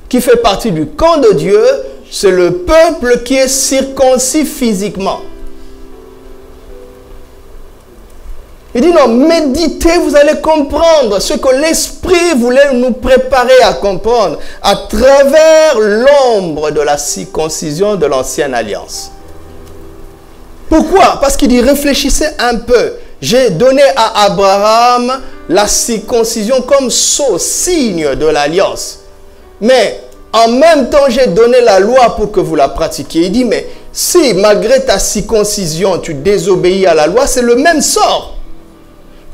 qui fait partie du camp de Dieu, c'est le peuple qui est circoncis physiquement. Il dit non, méditez, vous allez comprendre ce que l'Esprit voulait nous préparer à comprendre à travers l'ombre de la circoncision de l'ancienne alliance. Pourquoi? Parce qu'il dit réfléchissez un peu. J'ai donné à Abraham la circoncision comme sceau, signe de l'alliance. Mais en même temps, j'ai donné la loi pour que vous la pratiquiez. Il dit mais si malgré ta circoncision, tu désobéis à la loi, c'est le même sort.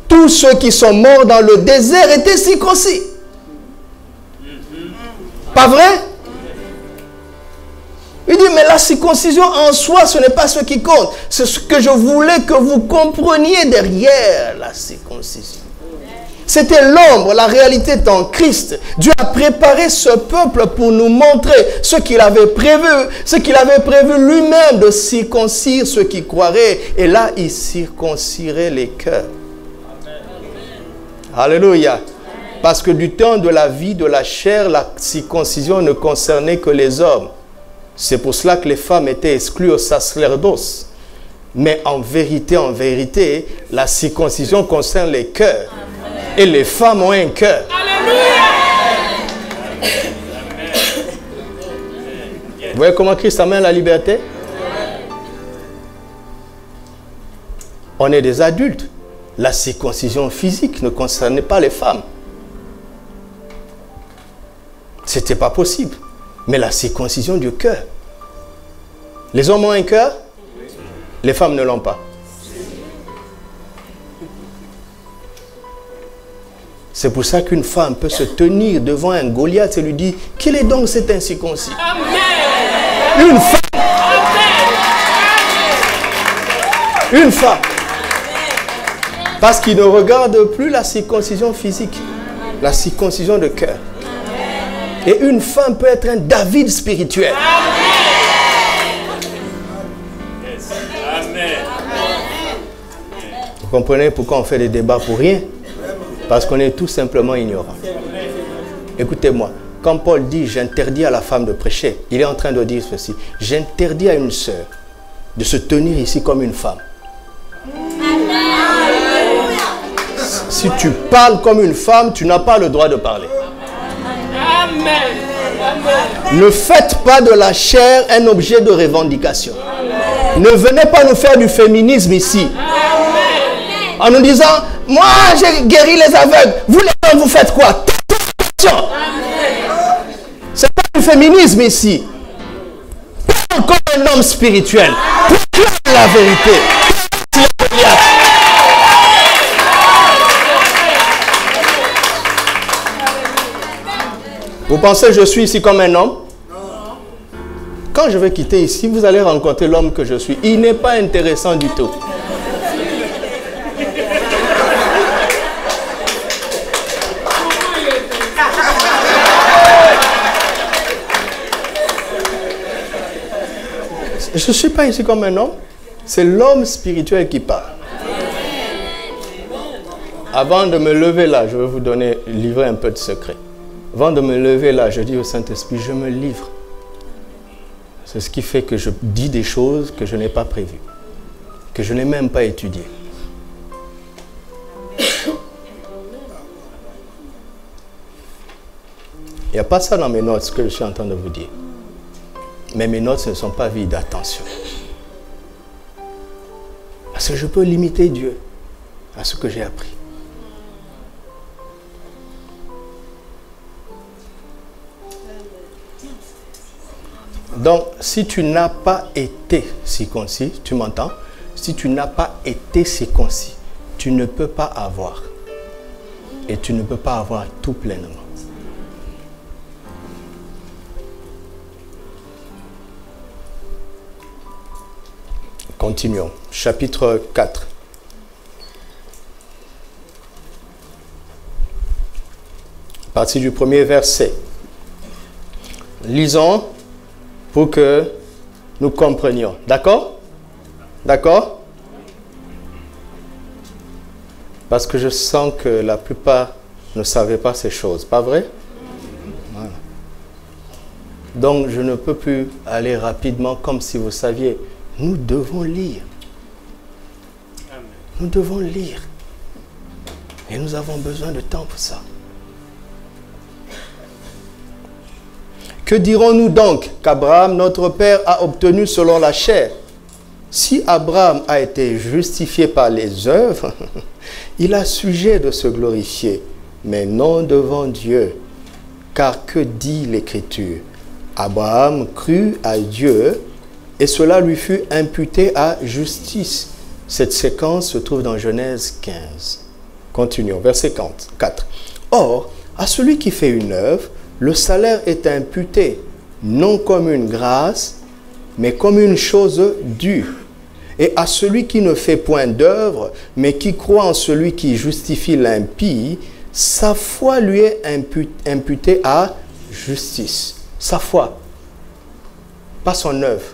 Tous ceux qui sont morts dans le désert étaient circoncis. Pas vrai? Il dit, mais la circoncision en soi, ce n'est pas ce qui compte. C'est ce que je voulais que vous compreniez derrière la circoncision. C'était l'ombre, la réalité est en Christ. Dieu a préparé ce peuple pour nous montrer ce qu'il avait prévu lui-même de circoncire ceux qui croiraient. Et là, il circoncirait les cœurs. Alléluia. Parce que du temps de la vie de la chair, la circoncision ne concernait que les hommes. C'est pour cela que les femmes étaient exclues au sacerdoce. Mais en vérité, la circoncision concerne les cœurs. Et les femmes ont un cœur. Vous voyez comment Christ amène la liberté? On est des adultes. La circoncision physique ne concernait pas les femmes. Ce n'était pas possible. Mais la circoncision du cœur. Les hommes ont un cœur, les femmes ne l'ont pas. C'est pour ça qu'une femme peut se tenir devant un Goliath et lui dire, quel est donc cet incirconcis? Une femme. Une femme. Parce qu'il ne regarde plus la circoncision physique, la circoncision de cœur. Et une femme peut être un David spirituel. Amen. Vous comprenez pourquoi on fait des débats pour rien? Parce qu'on est tout simplement ignorant. Écoutez-moi, quand Paul dit « j'interdis à la femme de prêcher », il est en train de dire ceci. J'interdis à une sœur de se tenir ici comme une femme. Si tu parles comme une femme, tu n'as pas le droit de parler. Amen. Ne faites pas de la chair un objet de revendication. Ne venez pas nous faire du féminisme ici. En nous disant, moi j'ai guéri les aveugles, vous les hommes vous faites quoi? C'est pas du féminisme ici. Parle comme un homme spirituel. Proclame la vérité. Vous pensez que je suis ici comme un homme? Quand je vais quitter ici, vous allez rencontrer l'homme que je suis. Il n'est pas intéressant du tout. Je ne suis pas ici comme un homme. C'est l'homme spirituel qui parle. Avant de me lever là, je vais vous livrer un peu de secret. Avant de me lever là, je dis au Saint-Esprit, je me livre. C'est ce qui fait que je dis des choses que je n'ai pas prévues, que je n'ai même pas étudiées. Il n'y a pas ça dans mes notes, ce que je suis en train de vous dire. Mais mes notes ne sont pas vides, attention. Parce que je peux limiter Dieu à ce que j'ai appris. Donc, si tu n'as pas été circoncis, tu m'entends? Si tu n'as pas été circoncis, tu ne peux pas avoir. Et tu ne peux pas avoir tout pleinement. Continuons. Chapitre 4. À partir du premier verset. Lisons pour que nous comprenions. D'accord? D'accord? Parce que je sens que la plupart ne savaient pas ces choses. Pas vrai? Voilà. Donc, je ne peux plus aller rapidement comme si vous saviez. Nous devons lire. Nous devons lire. Et nous avons besoin de temps pour ça. Que dirons-nous donc qu'Abraham, notre père, a obtenu selon la chair? Si Abraham a été justifié par les œuvres, il a sujet de se glorifier, mais non devant Dieu. Car que dit l'Écriture? Abraham crut à Dieu et cela lui fut imputé à justice. Cette séquence se trouve dans Genèse 15. Continuons, verset 4. Or, à celui qui fait une œuvre, le salaire est imputé, non comme une grâce, mais comme une chose due. Et à celui qui ne fait point d'œuvre, mais qui croit en celui qui justifie l'impie, sa foi lui est imputée à justice. Sa foi, pas son œuvre.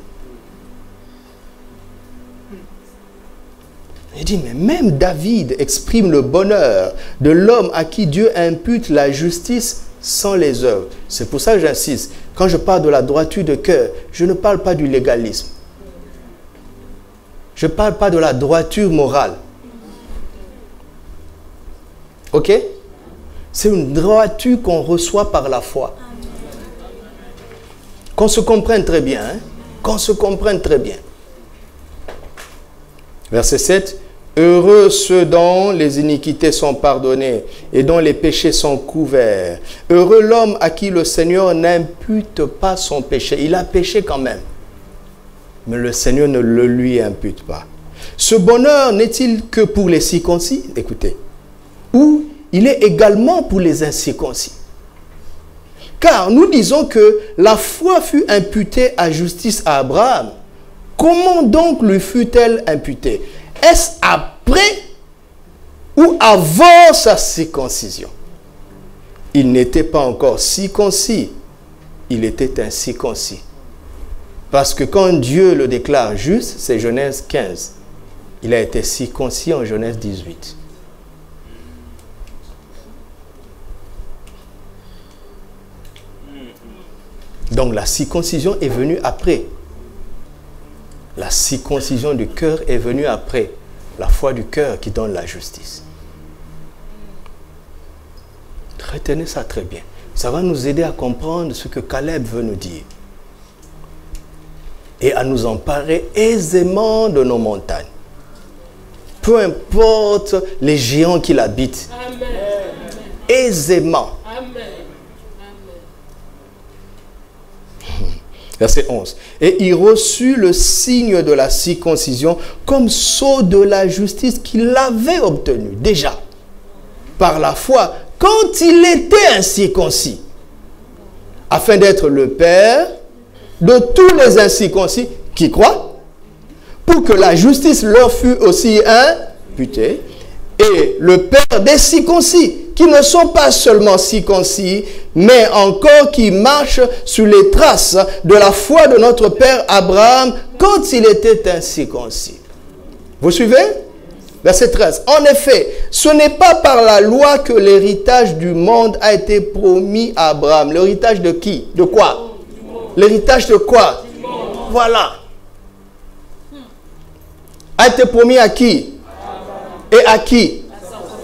Il dit, mais même David exprime le bonheur de l'homme à qui Dieu impute la justice sans les œuvres. C'est pour ça que j'insiste. Quand je parle de la droiture de cœur, je ne parle pas du légalisme. Je ne parle pas de la droiture morale. Ok? C'est une droiture qu'on reçoit par la foi. Qu'on se comprenne très bien. Hein? Qu'on se comprenne très bien. Verset 7. Heureux ceux dont les iniquités sont pardonnées et dont les péchés sont couverts. Heureux l'homme à qui le Seigneur n'impute pas son péché. Il a péché quand même. Mais le Seigneur ne le lui impute pas. Ce bonheur n'est-il que pour les circoncis? Écoutez. Ou il est également pour les incirconcis. Car nous disons que la foi fut imputée à justice à Abraham. Comment donc lui fut-elle imputée? Est-ce après ou avant sa circoncision? Il n'était pas encore circoncis. Il était incirconcis. Parce que quand Dieu le déclare juste, c'est Genèse 15. Il a été circoncis en Genèse 18. Donc la circoncision est venue après. La circoncision du cœur est venue après. La foi du cœur qui donne la justice. Retenez ça très bien. Ça va nous aider à comprendre ce que Caleb veut nous dire. Et à nous emparer aisément de nos montagnes. Peu importe les géants qui l'habitent. Amen. Aisément. Amen. Verset 11. Et il reçut le signe de la circoncision comme sceau de la justice qu'il avait obtenu déjà par la foi quand il était incirconcis, afin d'être le père de tous les incirconcis qui croient, pour que la justice leur fût aussi imputée, et le père des circoncis, qui ne sont pas seulement circoncis, mais encore qui marchent sur les traces de la foi de notre père Abraham quand il était incirconcis. Vous suivez? Verset 13. En effet, ce n'est pas par la loi que l'héritage du monde a été promis à Abraham. L'héritage de qui? De quoi? L'héritage de quoi? Voilà. A été promis à qui? Et à qui?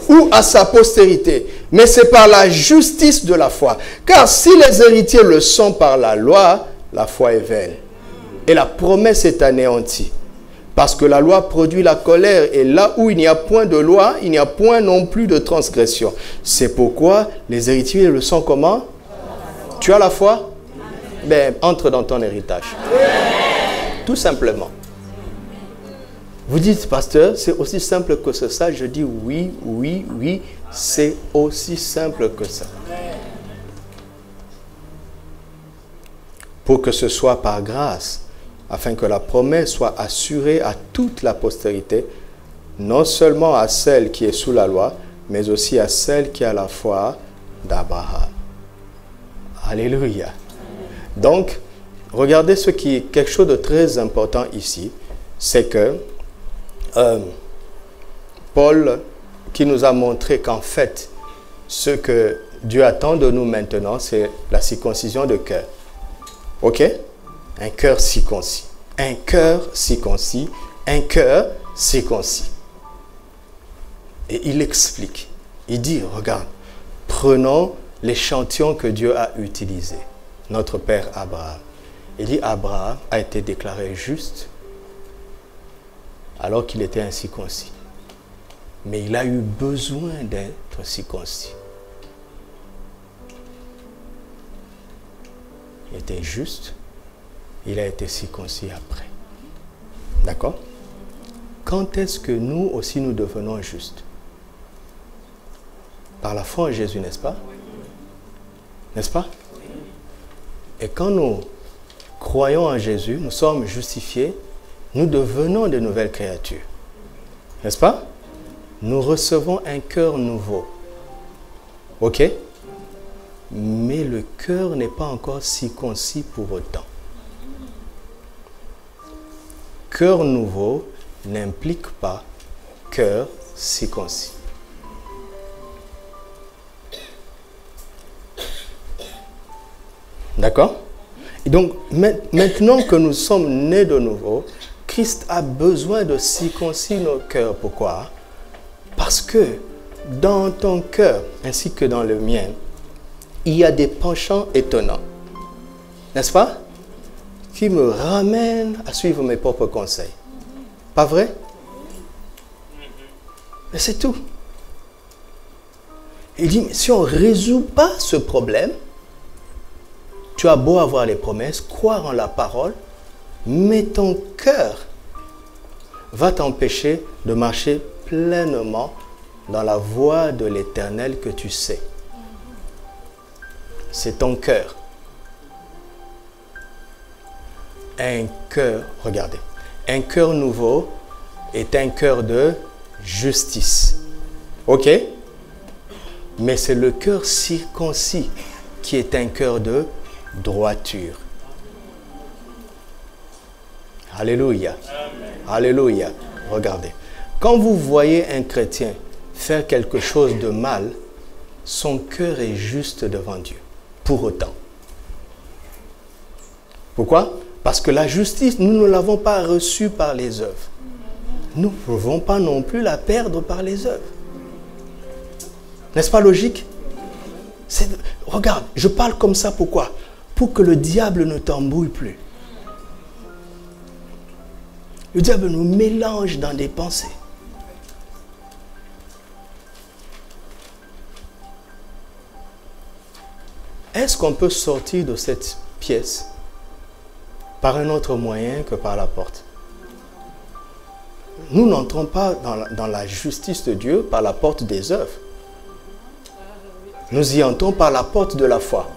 Ou à sa postérité. Mais c'est par la justice de la foi. Car si les héritiers le sont par la loi, la foi est vaine. Et la promesse est anéantie. Parce que la loi produit la colère, et là où il n'y a point de loi, il n'y a point non plus de transgression. C'est pourquoi les héritiers le sont comment? Tu as la foi? Ben, entre dans ton héritage. Tout simplement. Vous dites, pasteur, c'est aussi simple que ça. Je dis oui, oui, oui, c'est aussi simple que ça. Pour que ce soit par grâce, afin que la promesse soit assurée à toute la postérité, non seulement à celle qui est sous la loi, mais aussi à celle qui a la foi d'Abraham. Alléluia. Donc, regardez ce qui est quelque chose de très important ici, c'est que Paul, qui nous a montré qu'en fait, ce que Dieu attend de nous maintenant, c'est la circoncision de cœur. Ok? Un cœur circoncis. Un cœur circoncis. Un cœur circoncis. Et il explique. Il dit, regarde, prenons l'échantillon que Dieu a utilisé. Notre père Abraham. Il dit, Abraham a été déclaré juste alors qu'il était incirconcis. Mais il a eu besoin d'être circoncis. Il était juste, il a été circoncis après. D'accord? Quand est-ce que nous aussi nous devenons justes? Par la foi en Jésus, n'est-ce pas? N'est-ce pas? Et quand nous croyons en Jésus, nous sommes justifiés, nous devenons de nouvelles créatures. N'est-ce pas? Nous recevons un cœur nouveau. Ok? Mais le cœur n'est pas encore circoncis pour autant. Cœur nouveau n'implique pas cœur circoncis. D'accord? Et donc, maintenant que nous sommes nés de nouveau, Christ a besoin de circoncire nos cœurs. Pourquoi? Parce que dans ton cœur, ainsi que dans le mien, il y a des penchants étonnants. N'est-ce pas? Qui me ramènent à suivre mes propres conseils. Pas vrai? Mais c'est tout. Il dit, si on ne résout pas ce problème, tu as beau avoir les promesses, croire en la parole, mais ton cœur va t'empêcher de marcher pleinement dans la voie de l'Éternel que tu sais. C'est ton cœur. Un cœur, regardez, un cœur nouveau est un cœur de justice. Ok? Mais c'est le cœur circoncis qui est un cœur de droiture. Alléluia. Amen. Alléluia. Regardez. Quand vous voyez un chrétien faire quelque chose de mal, son cœur est juste devant Dieu. Pour autant. Pourquoi? Parce que la justice, nous ne l'avons pas reçue par les œuvres. Nous ne pouvons pas non plus la perdre par les œuvres. N'est-ce pas logique? Regarde, je parle comme ça, pourquoi? Pour que le diable ne t'embrouille plus. Le diable nous mélange dans des pensées. Est-ce qu'on peut sortir de cette pièce par un autre moyen que par la porte? Nous n'entrons pas dans la justice de Dieu par la porte des œuvres. Nous y entrons par la porte de la foi.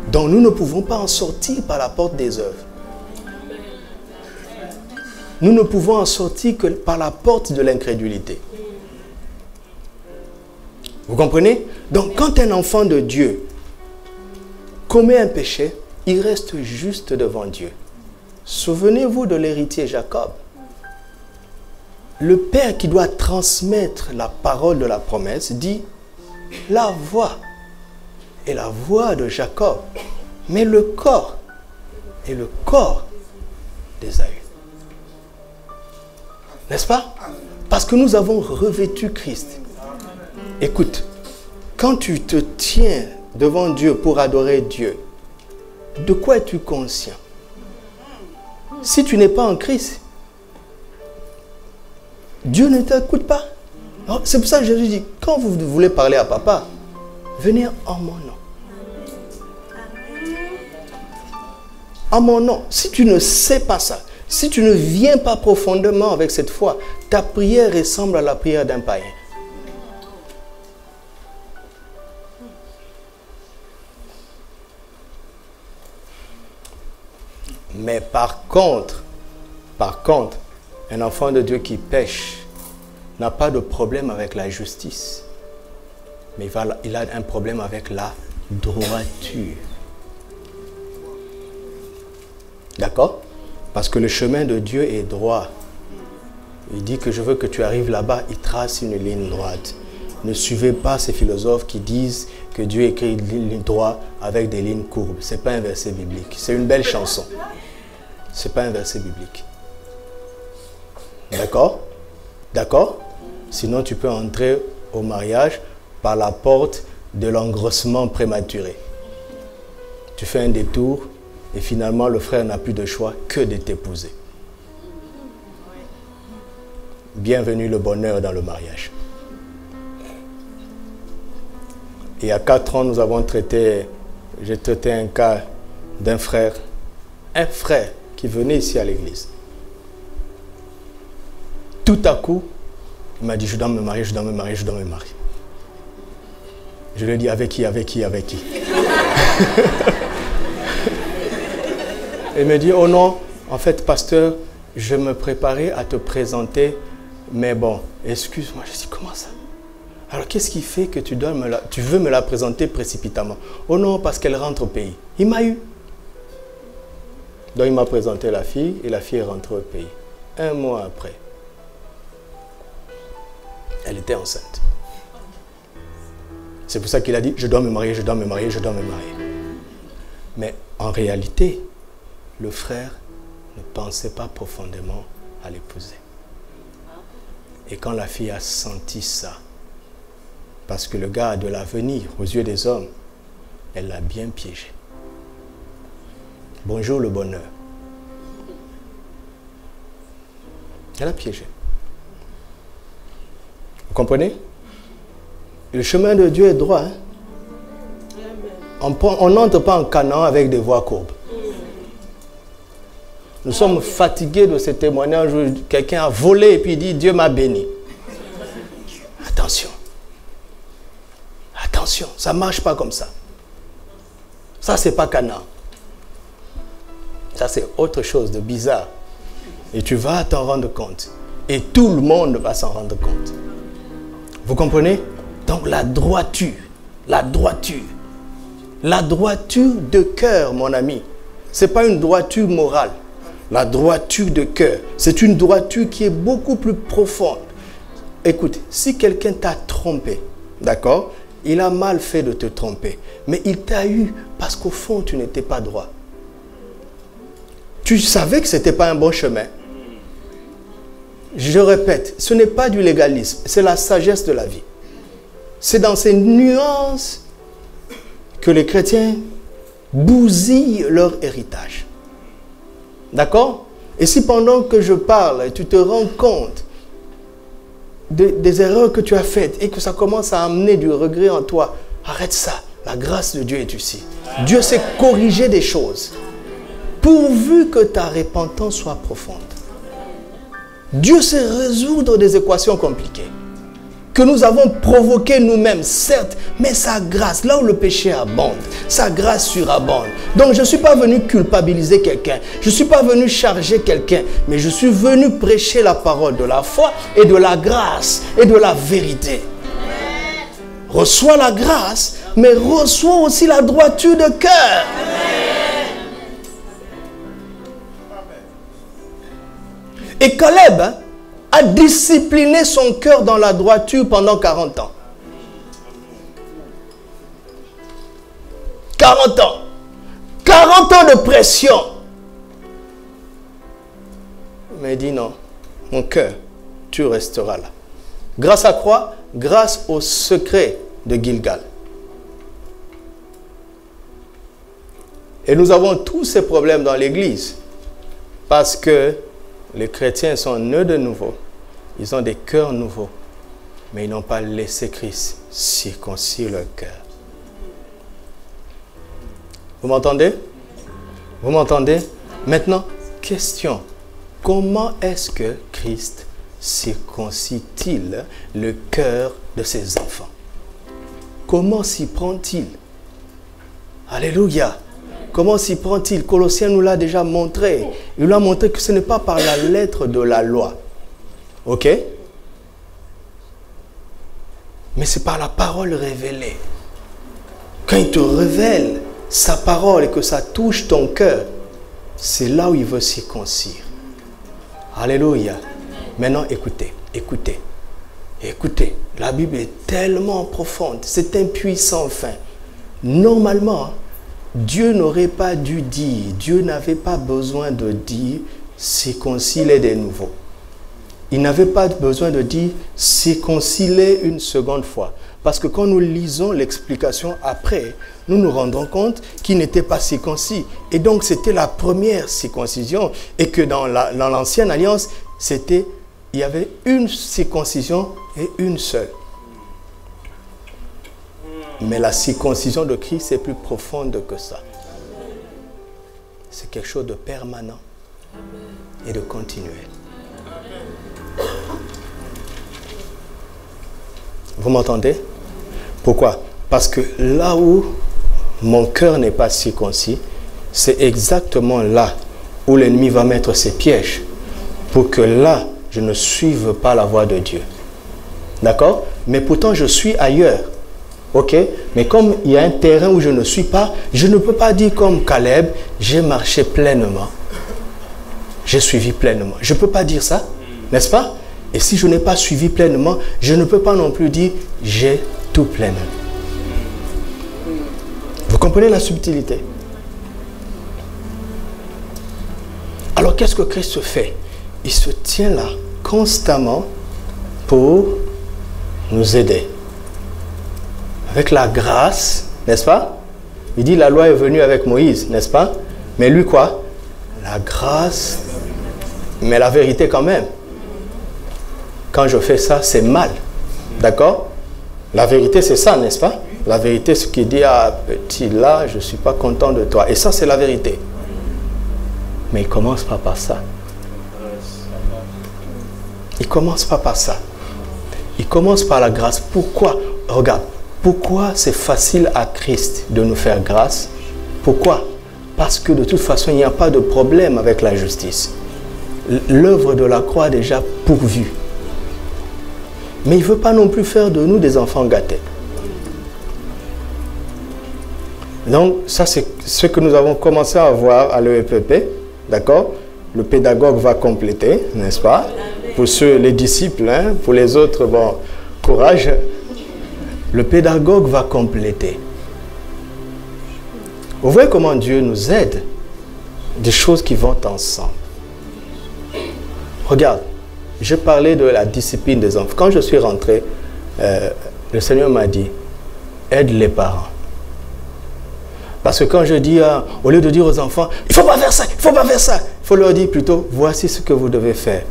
Donc nous ne pouvons pas en sortir par la porte des œuvres. Nous ne pouvons en sortir que par la porte de l'incrédulité. Vous comprenez? Donc quand un enfant de Dieu commet un péché, il reste juste devant Dieu. Souvenez-vous de l'héritier Jacob. Le père qui doit transmettre la parole de la promesse dit, la voix est la voix de Jacob, mais le corps est le corps d'Ésaü. N'est-ce pas? Parce que nous avons revêtu Christ. Écoute, quand tu te tiens devant Dieu pour adorer Dieu, de quoi es-tu conscient? Si tu n'es pas en Christ, Dieu ne t'écoute pas. C'est pour ça que Jésus dit, quand vous voulez parler à papa, venez en mon nom. En mon nom. Si tu ne sais pas ça, si tu ne viens pas profondément avec cette foi, ta prière ressemble à la prière d'un païen. Mais par contre, un enfant de Dieu qui pêche n'a pas de problème avec la justice, mais il a un problème avec la droiture. D'accord? Parce que le chemin de Dieu est droit. Il dit que je veux que tu arrives là-bas, il trace une ligne droite. Ne suivez pas ces philosophes qui disent que Dieu écrit une ligne droite avec des lignes courbes. Ce n'est pas un verset biblique. C'est une belle chanson. Ce n'est pas un verset biblique. D'accord? D'accord? Sinon, tu peux entrer au mariage par la porte de l'engrossement prématuré. Tu fais un détour et finalement, le frère n'a plus de choix que de t'épouser. Bienvenue le bonheur dans le mariage. Il y a 4 ans, j'ai traité un cas d'un frère, qui venait ici à l'église. Tout à coup, il m'a dit, je dois me marier, je dois me marier, je dois me marier. Je lui ai dit, avec qui? Il me dit, oh non, en fait, pasteur, je me préparais à te présenter, mais bon, excuse-moi. Je dis, comment ça? Alors, qu'est-ce qui fait que tu veux me la présenter précipitamment? Oh non, parce qu'elle rentre au pays. Il m'a eu. Donc, il m'a présenté la fille, et la fille est rentrée au pays. 1 mois après, elle était enceinte. C'est pour ça qu'il a dit, je dois me marier, je dois me marier, je dois me marier. Mais en réalité, le frère ne pensait pas profondément à l'épouser. Et quand la fille a senti ça, parce que le gars a de l'avenir aux yeux des hommes, elle l'a bien piégé. Bonjour le bonheur. Elle a piégé. Vous comprenez? Le chemin de Dieu est droit. Hein? On n'entre pas en Canaan avec des voies courbes. Nous sommes fatigués de ces témoignages où quelqu'un a volé et puis dit Dieu m'a béni. Attention. Attention, ça ne marche pas comme ça. Ça, c'est pas Canaan. Ça, c'est autre chose de bizarre. Et tu vas t'en rendre compte. Et tout le monde va s'en rendre compte. Vous comprenez? Donc la droiture de cœur, mon ami. Ce n'est pas une droiture morale. La droiture de cœur, c'est une droiture qui est beaucoup plus profonde. Écoute, si quelqu'un t'a trompé, d'accord? Il a mal fait de te tromper. Mais il t'a eu parce qu'au fond, tu n'étais pas droit. Tu savais que ce n'était pas un bon chemin. Je répète, ce n'est pas du légalisme, c'est la sagesse de la vie. C'est dans ces nuances que les chrétiens bousillent leur héritage. D'accord? Et si pendant que je parle, tu te rends compte des erreurs que tu as faites et que ça commence à amener du regret en toi, arrête ça. La grâce de Dieu est ici. Dieu sait corriger des choses. Pourvu que ta repentance soit profonde. Dieu sait résoudre des équations compliquées que nous avons provoquées nous-mêmes, certes, mais sa grâce, là où le péché abonde, sa grâce surabonde. Donc je ne suis pas venu culpabiliser quelqu'un, je ne suis pas venu charger quelqu'un, mais je suis venu prêcher la parole de la foi et de la grâce et de la vérité. Reçois la grâce, mais reçois aussi la droiture de cœur. Et Caleb a discipliné son cœur dans la droiture pendant 40 ans. 40 ans. 40 ans de pression. Mais il dit non, mon cœur, tu resteras là. Grâce à quoi? Grâce au secret de Gilgal. Et nous avons tous ces problèmes dans l'église parce que les chrétiens sont nés de nouveau. Ils ont des cœurs nouveaux, mais ils n'ont pas laissé Christ circoncire leur cœur. Vous m'entendez? Vous m'entendez? Maintenant, question. Comment est-ce que Christ circoncise-t-il le cœur de ses enfants? Comment s'y prend-il? Alléluia. Comment s'y prend-il? Colossiens nous l'a déjà montré. Il nous a montré que ce n'est pas par la lettre de la loi. Ok? Mais c'est par la parole révélée. Quand il te révèle sa parole et que ça touche ton cœur, c'est là où il veut circoncire. Alléluia. Maintenant, écoutez, écoutez. Écoutez, la Bible est tellement profonde. C'est un puits sans fin. Normalement, Dieu n'aurait pas dû dire, Dieu n'avait pas besoin de dire circoncile des nouveaux. Il n'avait pas besoin de dire circonciler une seconde fois. Parce que quand nous lisons l'explication après, nous nous rendons compte qu'il n'était pas circoncis. Et donc c'était la première circoncision. Et que dans l'ancienne alliance, il y avait une circoncision et une seule. Mais la circoncision de Christ est plus profonde que ça. C'est quelque chose de permanent et de continuel. Vous m'entendez? Pourquoi? Parce que là où mon cœur n'est pas circoncis, c'est exactement là où l'ennemi va mettre ses pièges pour que là, je ne suive pas la voie de Dieu. D'accord? Mais pourtant, je suis ailleurs. Ok? Mais comme il y a un terrain où je ne suis pas, je ne peux pas dire comme Caleb, j'ai marché pleinement. J'ai suivi pleinement. Je ne peux pas dire ça, n'est-ce pas? Et si je n'ai pas suivi pleinement, je ne peux pas non plus dire j'ai tout pleinement. Vous comprenez la subtilité? Alors qu'est-ce que Christ fait? Il se tient là constamment pour nous aider. Avec la grâce, n'est-ce pas? Il dit la loi est venue avec Moïse, n'est-ce pas? Mais lui quoi? La grâce, mais la vérité quand même. Quand je fais ça, c'est mal. D'accord? La vérité, c'est ça, n'est-ce pas? La vérité, ce qui dit à petit là, je ne suis pas content de toi. Et ça, c'est la vérité. Mais il ne commence pas par ça. Il ne commence pas par ça. Il commence par la grâce. Pourquoi? Regarde. Pourquoi c'est facile à Christ de nous faire grâce? Pourquoi? Parce que de toute façon, il n'y a pas de problème avec la justice. L'œuvre de la croix est déjà pourvue. Mais il ne veut pas non plus faire de nous des enfants gâtés. Donc, ça c'est ce que nous avons commencé à voir à l'EPP. D'accord? Le pédagogue va compléter, n'est-ce pas? Pour ceux, les disciples, hein, pour les autres, bon, courage. Le pédagogue va compléter. Vous voyez comment Dieu nous aide? Des choses qui vont ensemble. Regarde. Je parlais de la discipline des enfants. Quand je suis rentré, le Seigneur m'a dit, aide les parents. Parce que quand je dis, au lieu de dire aux enfants, il ne faut pas faire ça, il ne faut pas faire ça, il faut leur dire plutôt, voici ce que vous devez faire.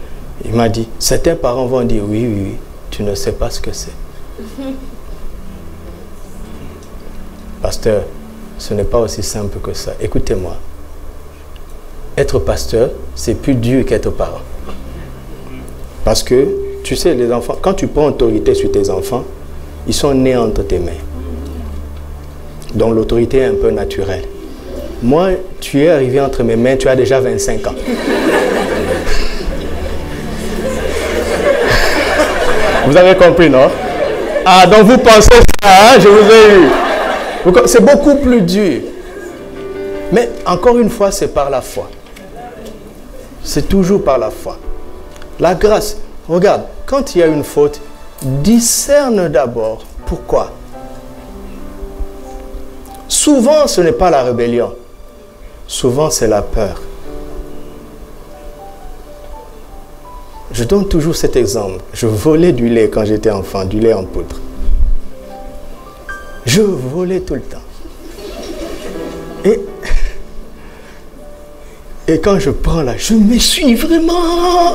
Il m'a dit, certains parents vont dire, oui, oui, oui, tu ne sais pas ce que c'est. Pasteur, ce n'est pas aussi simple que ça. Écoutez-moi. Être pasteur, c'est plus dur qu'être parent. Parce que, tu sais, les enfants, quand tu prends autorité sur tes enfants, ils sont nés entre tes mains. Donc l'autorité est un peu naturelle. Moi, tu es arrivé entre mes mains, tu as déjà 25 ans. Vous avez compris, non? Ah, donc vous pensez ça, hein? Je vous ai eu. C'est beaucoup plus dur. Mais encore une fois, c'est par la foi. C'est toujours par la foi. La grâce, regarde, quand il y a une faute, discerne d'abord. Pourquoi? Souvent, ce n'est pas la rébellion. Souvent, c'est la peur. Je donne toujours cet exemple. Je volais du lait quand j'étais enfant, du lait en poudre. Je volais tout le temps. Et quand je prends là, je m'essuie vraiment.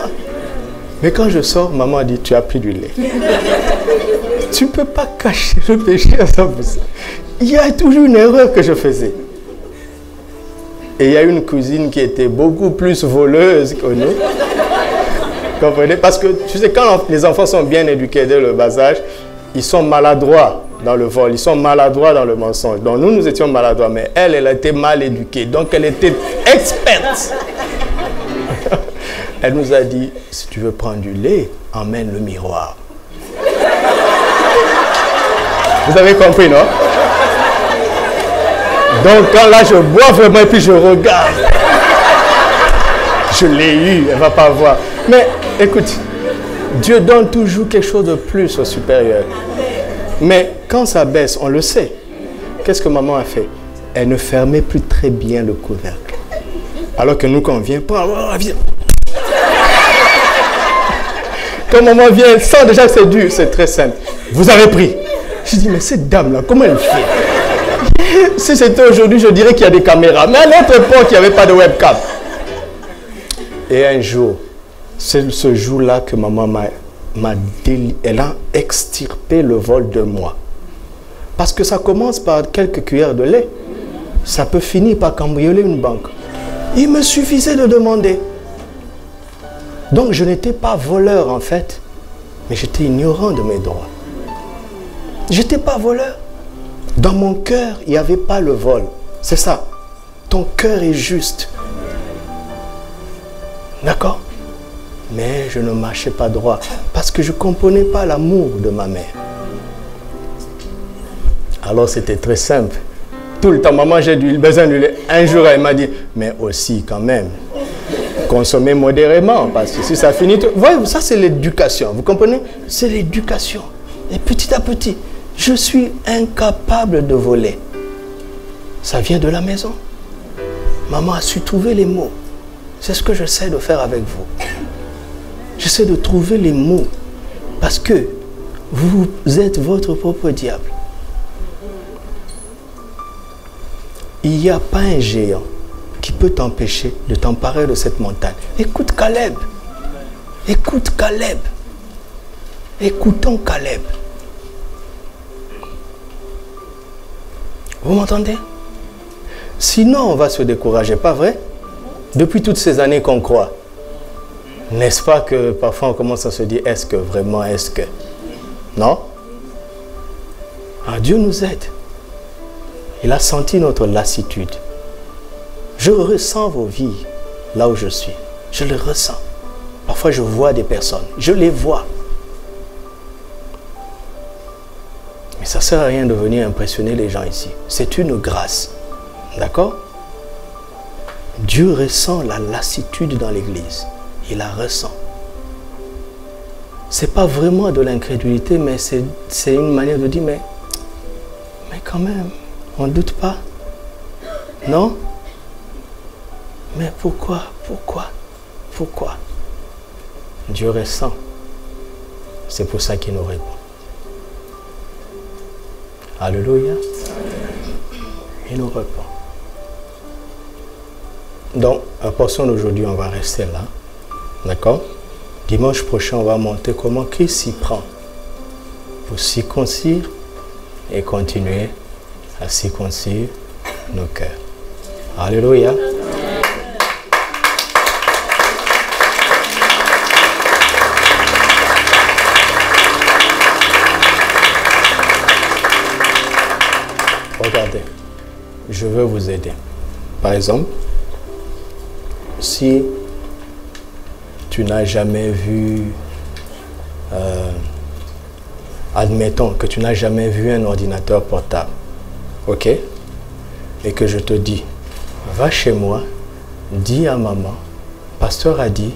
Mais quand je sors, maman a dit, tu as pris du lait. Tu ne peux pas cacher le péché à 100%. Il y a toujours une erreur que je faisais. Et il y a une cousine qui était beaucoup plus voleuse que nous. Comprenez? Parce que, tu sais, quand les enfants sont bien éduqués dès le bas âge, ils sont maladroits dans le vol, ils sont maladroits dans le mensonge. Donc nous, nous étions maladroits, mais elle, elle était mal éduquée. Donc elle était experte. Elle nous a dit, si tu veux prendre du lait, emmène le miroir. Vous avez compris, non? Donc quand là, je bois vraiment et puis je regarde. Je l'ai eu, elle ne va pas voir. Mais écoute, Dieu donne toujours quelque chose de plus au supérieur. Mais quand ça baisse, on le sait. Qu'est-ce que maman a fait? Elle ne fermait plus très bien le couvercle. Alors que nous, quand on vient, viens. Quand maman vient, elle sent déjà que c'est dur, c'est très simple. Vous avez pris. Je dis, mais cette dame-là, comment elle fait? Si c'était aujourd'hui, je dirais qu'il y a des caméras. Mais à notre époque, il n'y avait pas de webcam. Et un jour, c'est ce jour-là que maman elle a extirpé le vol de moi. Parce que ça commence par quelques cuillères de lait. Ça peut finir par cambrioler une banque. Il me suffisait de demander. Donc je n'étais pas voleur en fait, mais j'étais ignorant de mes droits. Je n'étais pas voleur. Dans mon cœur, il n'y avait pas le vol. C'est ça. Ton cœur est juste. D'accord? Mais je ne marchais pas droit parce que je ne comprenais pas l'amour de ma mère. Alors c'était très simple. Tout le temps, maman, j'ai besoin de lait. Un jour, elle m'a dit, mais aussi quand même, consommez modérément parce que si ça finit... Voyez, ça c'est l'éducation, vous comprenez? C'est l'éducation. Et petit à petit, je suis incapable de voler. Ça vient de la maison. Maman a su trouver les mots. C'est ce que j'essaie de faire avec vous. J'essaie de trouver les mots parce que vous êtes votre propre diable. Il n'y a pas un géant qui peut t'empêcher de t'emparer de cette montagne. Écoute Caleb. Écoute Caleb. Écoutons Caleb. Vous m'entendez? Sinon, on va se décourager, pas vrai? Depuis toutes ces années qu'on croit. N'est-ce pas que parfois on commence à se dire, est-ce que vraiment, est-ce que... Non? Ah, Dieu nous aide. Il a senti notre lassitude. Je ressens vos vies là où je suis. Je le ressens. Parfois, je vois des personnes. Je les vois. Mais ça ne sert à rien de venir impressionner les gens ici. C'est une grâce. D'accord? Dieu ressent la lassitude dans l'église. Il la ressent. Ce n'est pas vraiment de l'incrédulité, mais c'est une manière de dire, mais quand même, on ne doute pas. Non? Mais pourquoi? Dieu ressent. C'est pour ça qu'il nous répond. Alléluia. Il nous répond. Donc, la portion d'aujourd'hui, on va rester là. D'accord? Dimanche prochain, on va montrer comment Christ s'y prend pour circoncire et continuer à circoncire nos cœurs. Alléluia. Regardez, je veux vous aider. Par exemple, si tu n'as jamais vu, admettons que tu n'as jamais vu un ordinateur portable, ok? Et que je te dis, va chez moi, dis à maman, pasteur a dit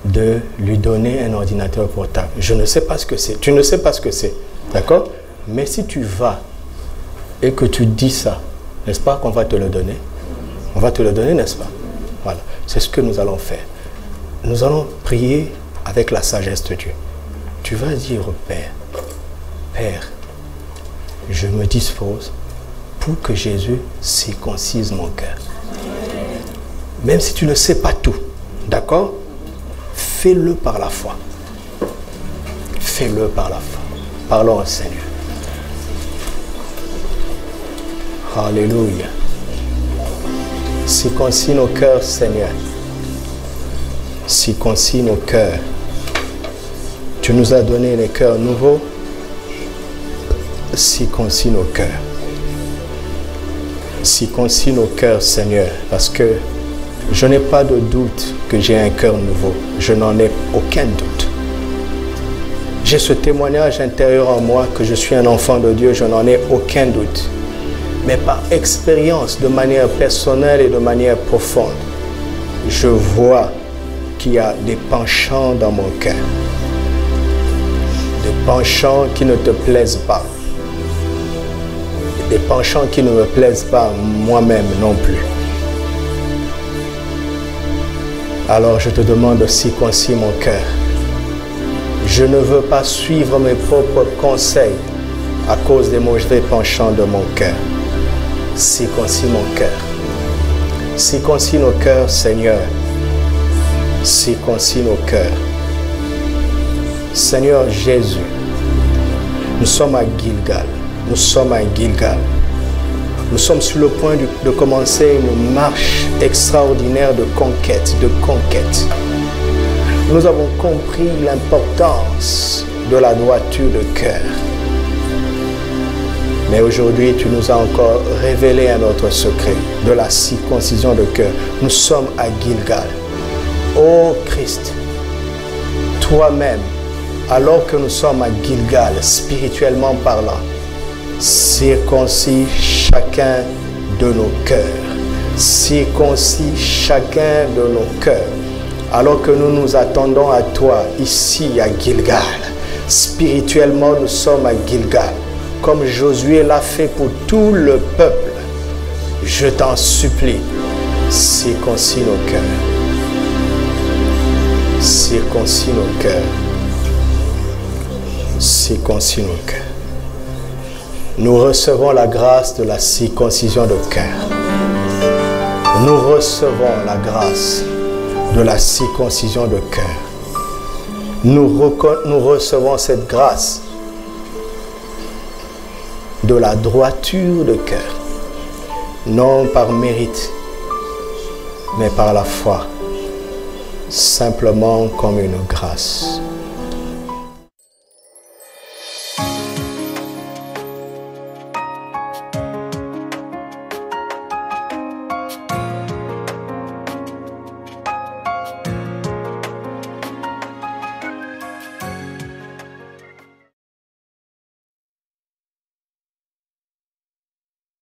de lui donner un ordinateur portable. Je ne sais pas ce que c'est, tu ne sais pas ce que c'est, d'accord? Mais si tu vas et que tu dis ça, n'est-ce pas qu'on va te le donner? On va te le donner, n'est-ce pas? Voilà, c'est ce que nous allons faire. Nous allons prier avec la sagesse de Dieu. Tu vas dire au Père, Père, je me dispose pour que Jésus circoncise mon cœur. Même si tu ne sais pas tout, d'accord? fais-le par la foi. Fais-le par la foi. Parlons au Seigneur. Alléluia. Circoncis nos cœurs, Seigneur. Circoncis nos cœurs. Tu nous as donné les cœurs nouveaux. Circoncis nos cœurs. Circoncis nos cœurs, Seigneur, parce que je n'ai pas de doute que j'ai un cœur nouveau. Je n'en ai aucun doute. J'ai ce témoignage intérieur en moi que je suis un enfant de Dieu, je n'en ai aucun doute. Mais par expérience, de manière personnelle et de manière profonde, je vois qu'il y a des penchants dans mon cœur. Des penchants qui ne te plaisent pas. Des penchants qui ne me plaisent pas moi-même non plus. Alors je te demande de circoncire mon cœur. Je ne veux pas suivre mes propres conseils à cause des mauvais penchants de mon cœur. Circoncis mon cœur. Circoncis nos cœurs, Seigneur. Circoncis nos cœurs. Seigneur Jésus, nous sommes à Gilgal. Nous sommes à Gilgal. Nous sommes sur le point de commencer une marche extraordinaire de conquête, Nous avons compris l'importance de la droiture de cœur. Mais aujourd'hui, tu nous as encore révélé un autre secret de la circoncision de cœur. Nous sommes à Gilgal. Ô Christ, toi-même, alors que nous sommes à Gilgal, spirituellement parlant, circoncis chacun de nos cœurs. Circoncis chacun de nos cœurs. Alors que nous nous attendons à toi ici à Gilgal. Spirituellement, nous sommes à Gilgal. Comme Josué l'a fait pour tout le peuple. Je t'en supplie, circoncis nos cœurs. Circoncis nos cœurs. Circoncis nos cœurs. Nous recevons la grâce de la circoncision de cœur. Nous recevons la grâce de la circoncision de cœur. Nous recevons cette grâce de la droiture de cœur. Non par mérite, mais par la foi. Simplement comme une grâce.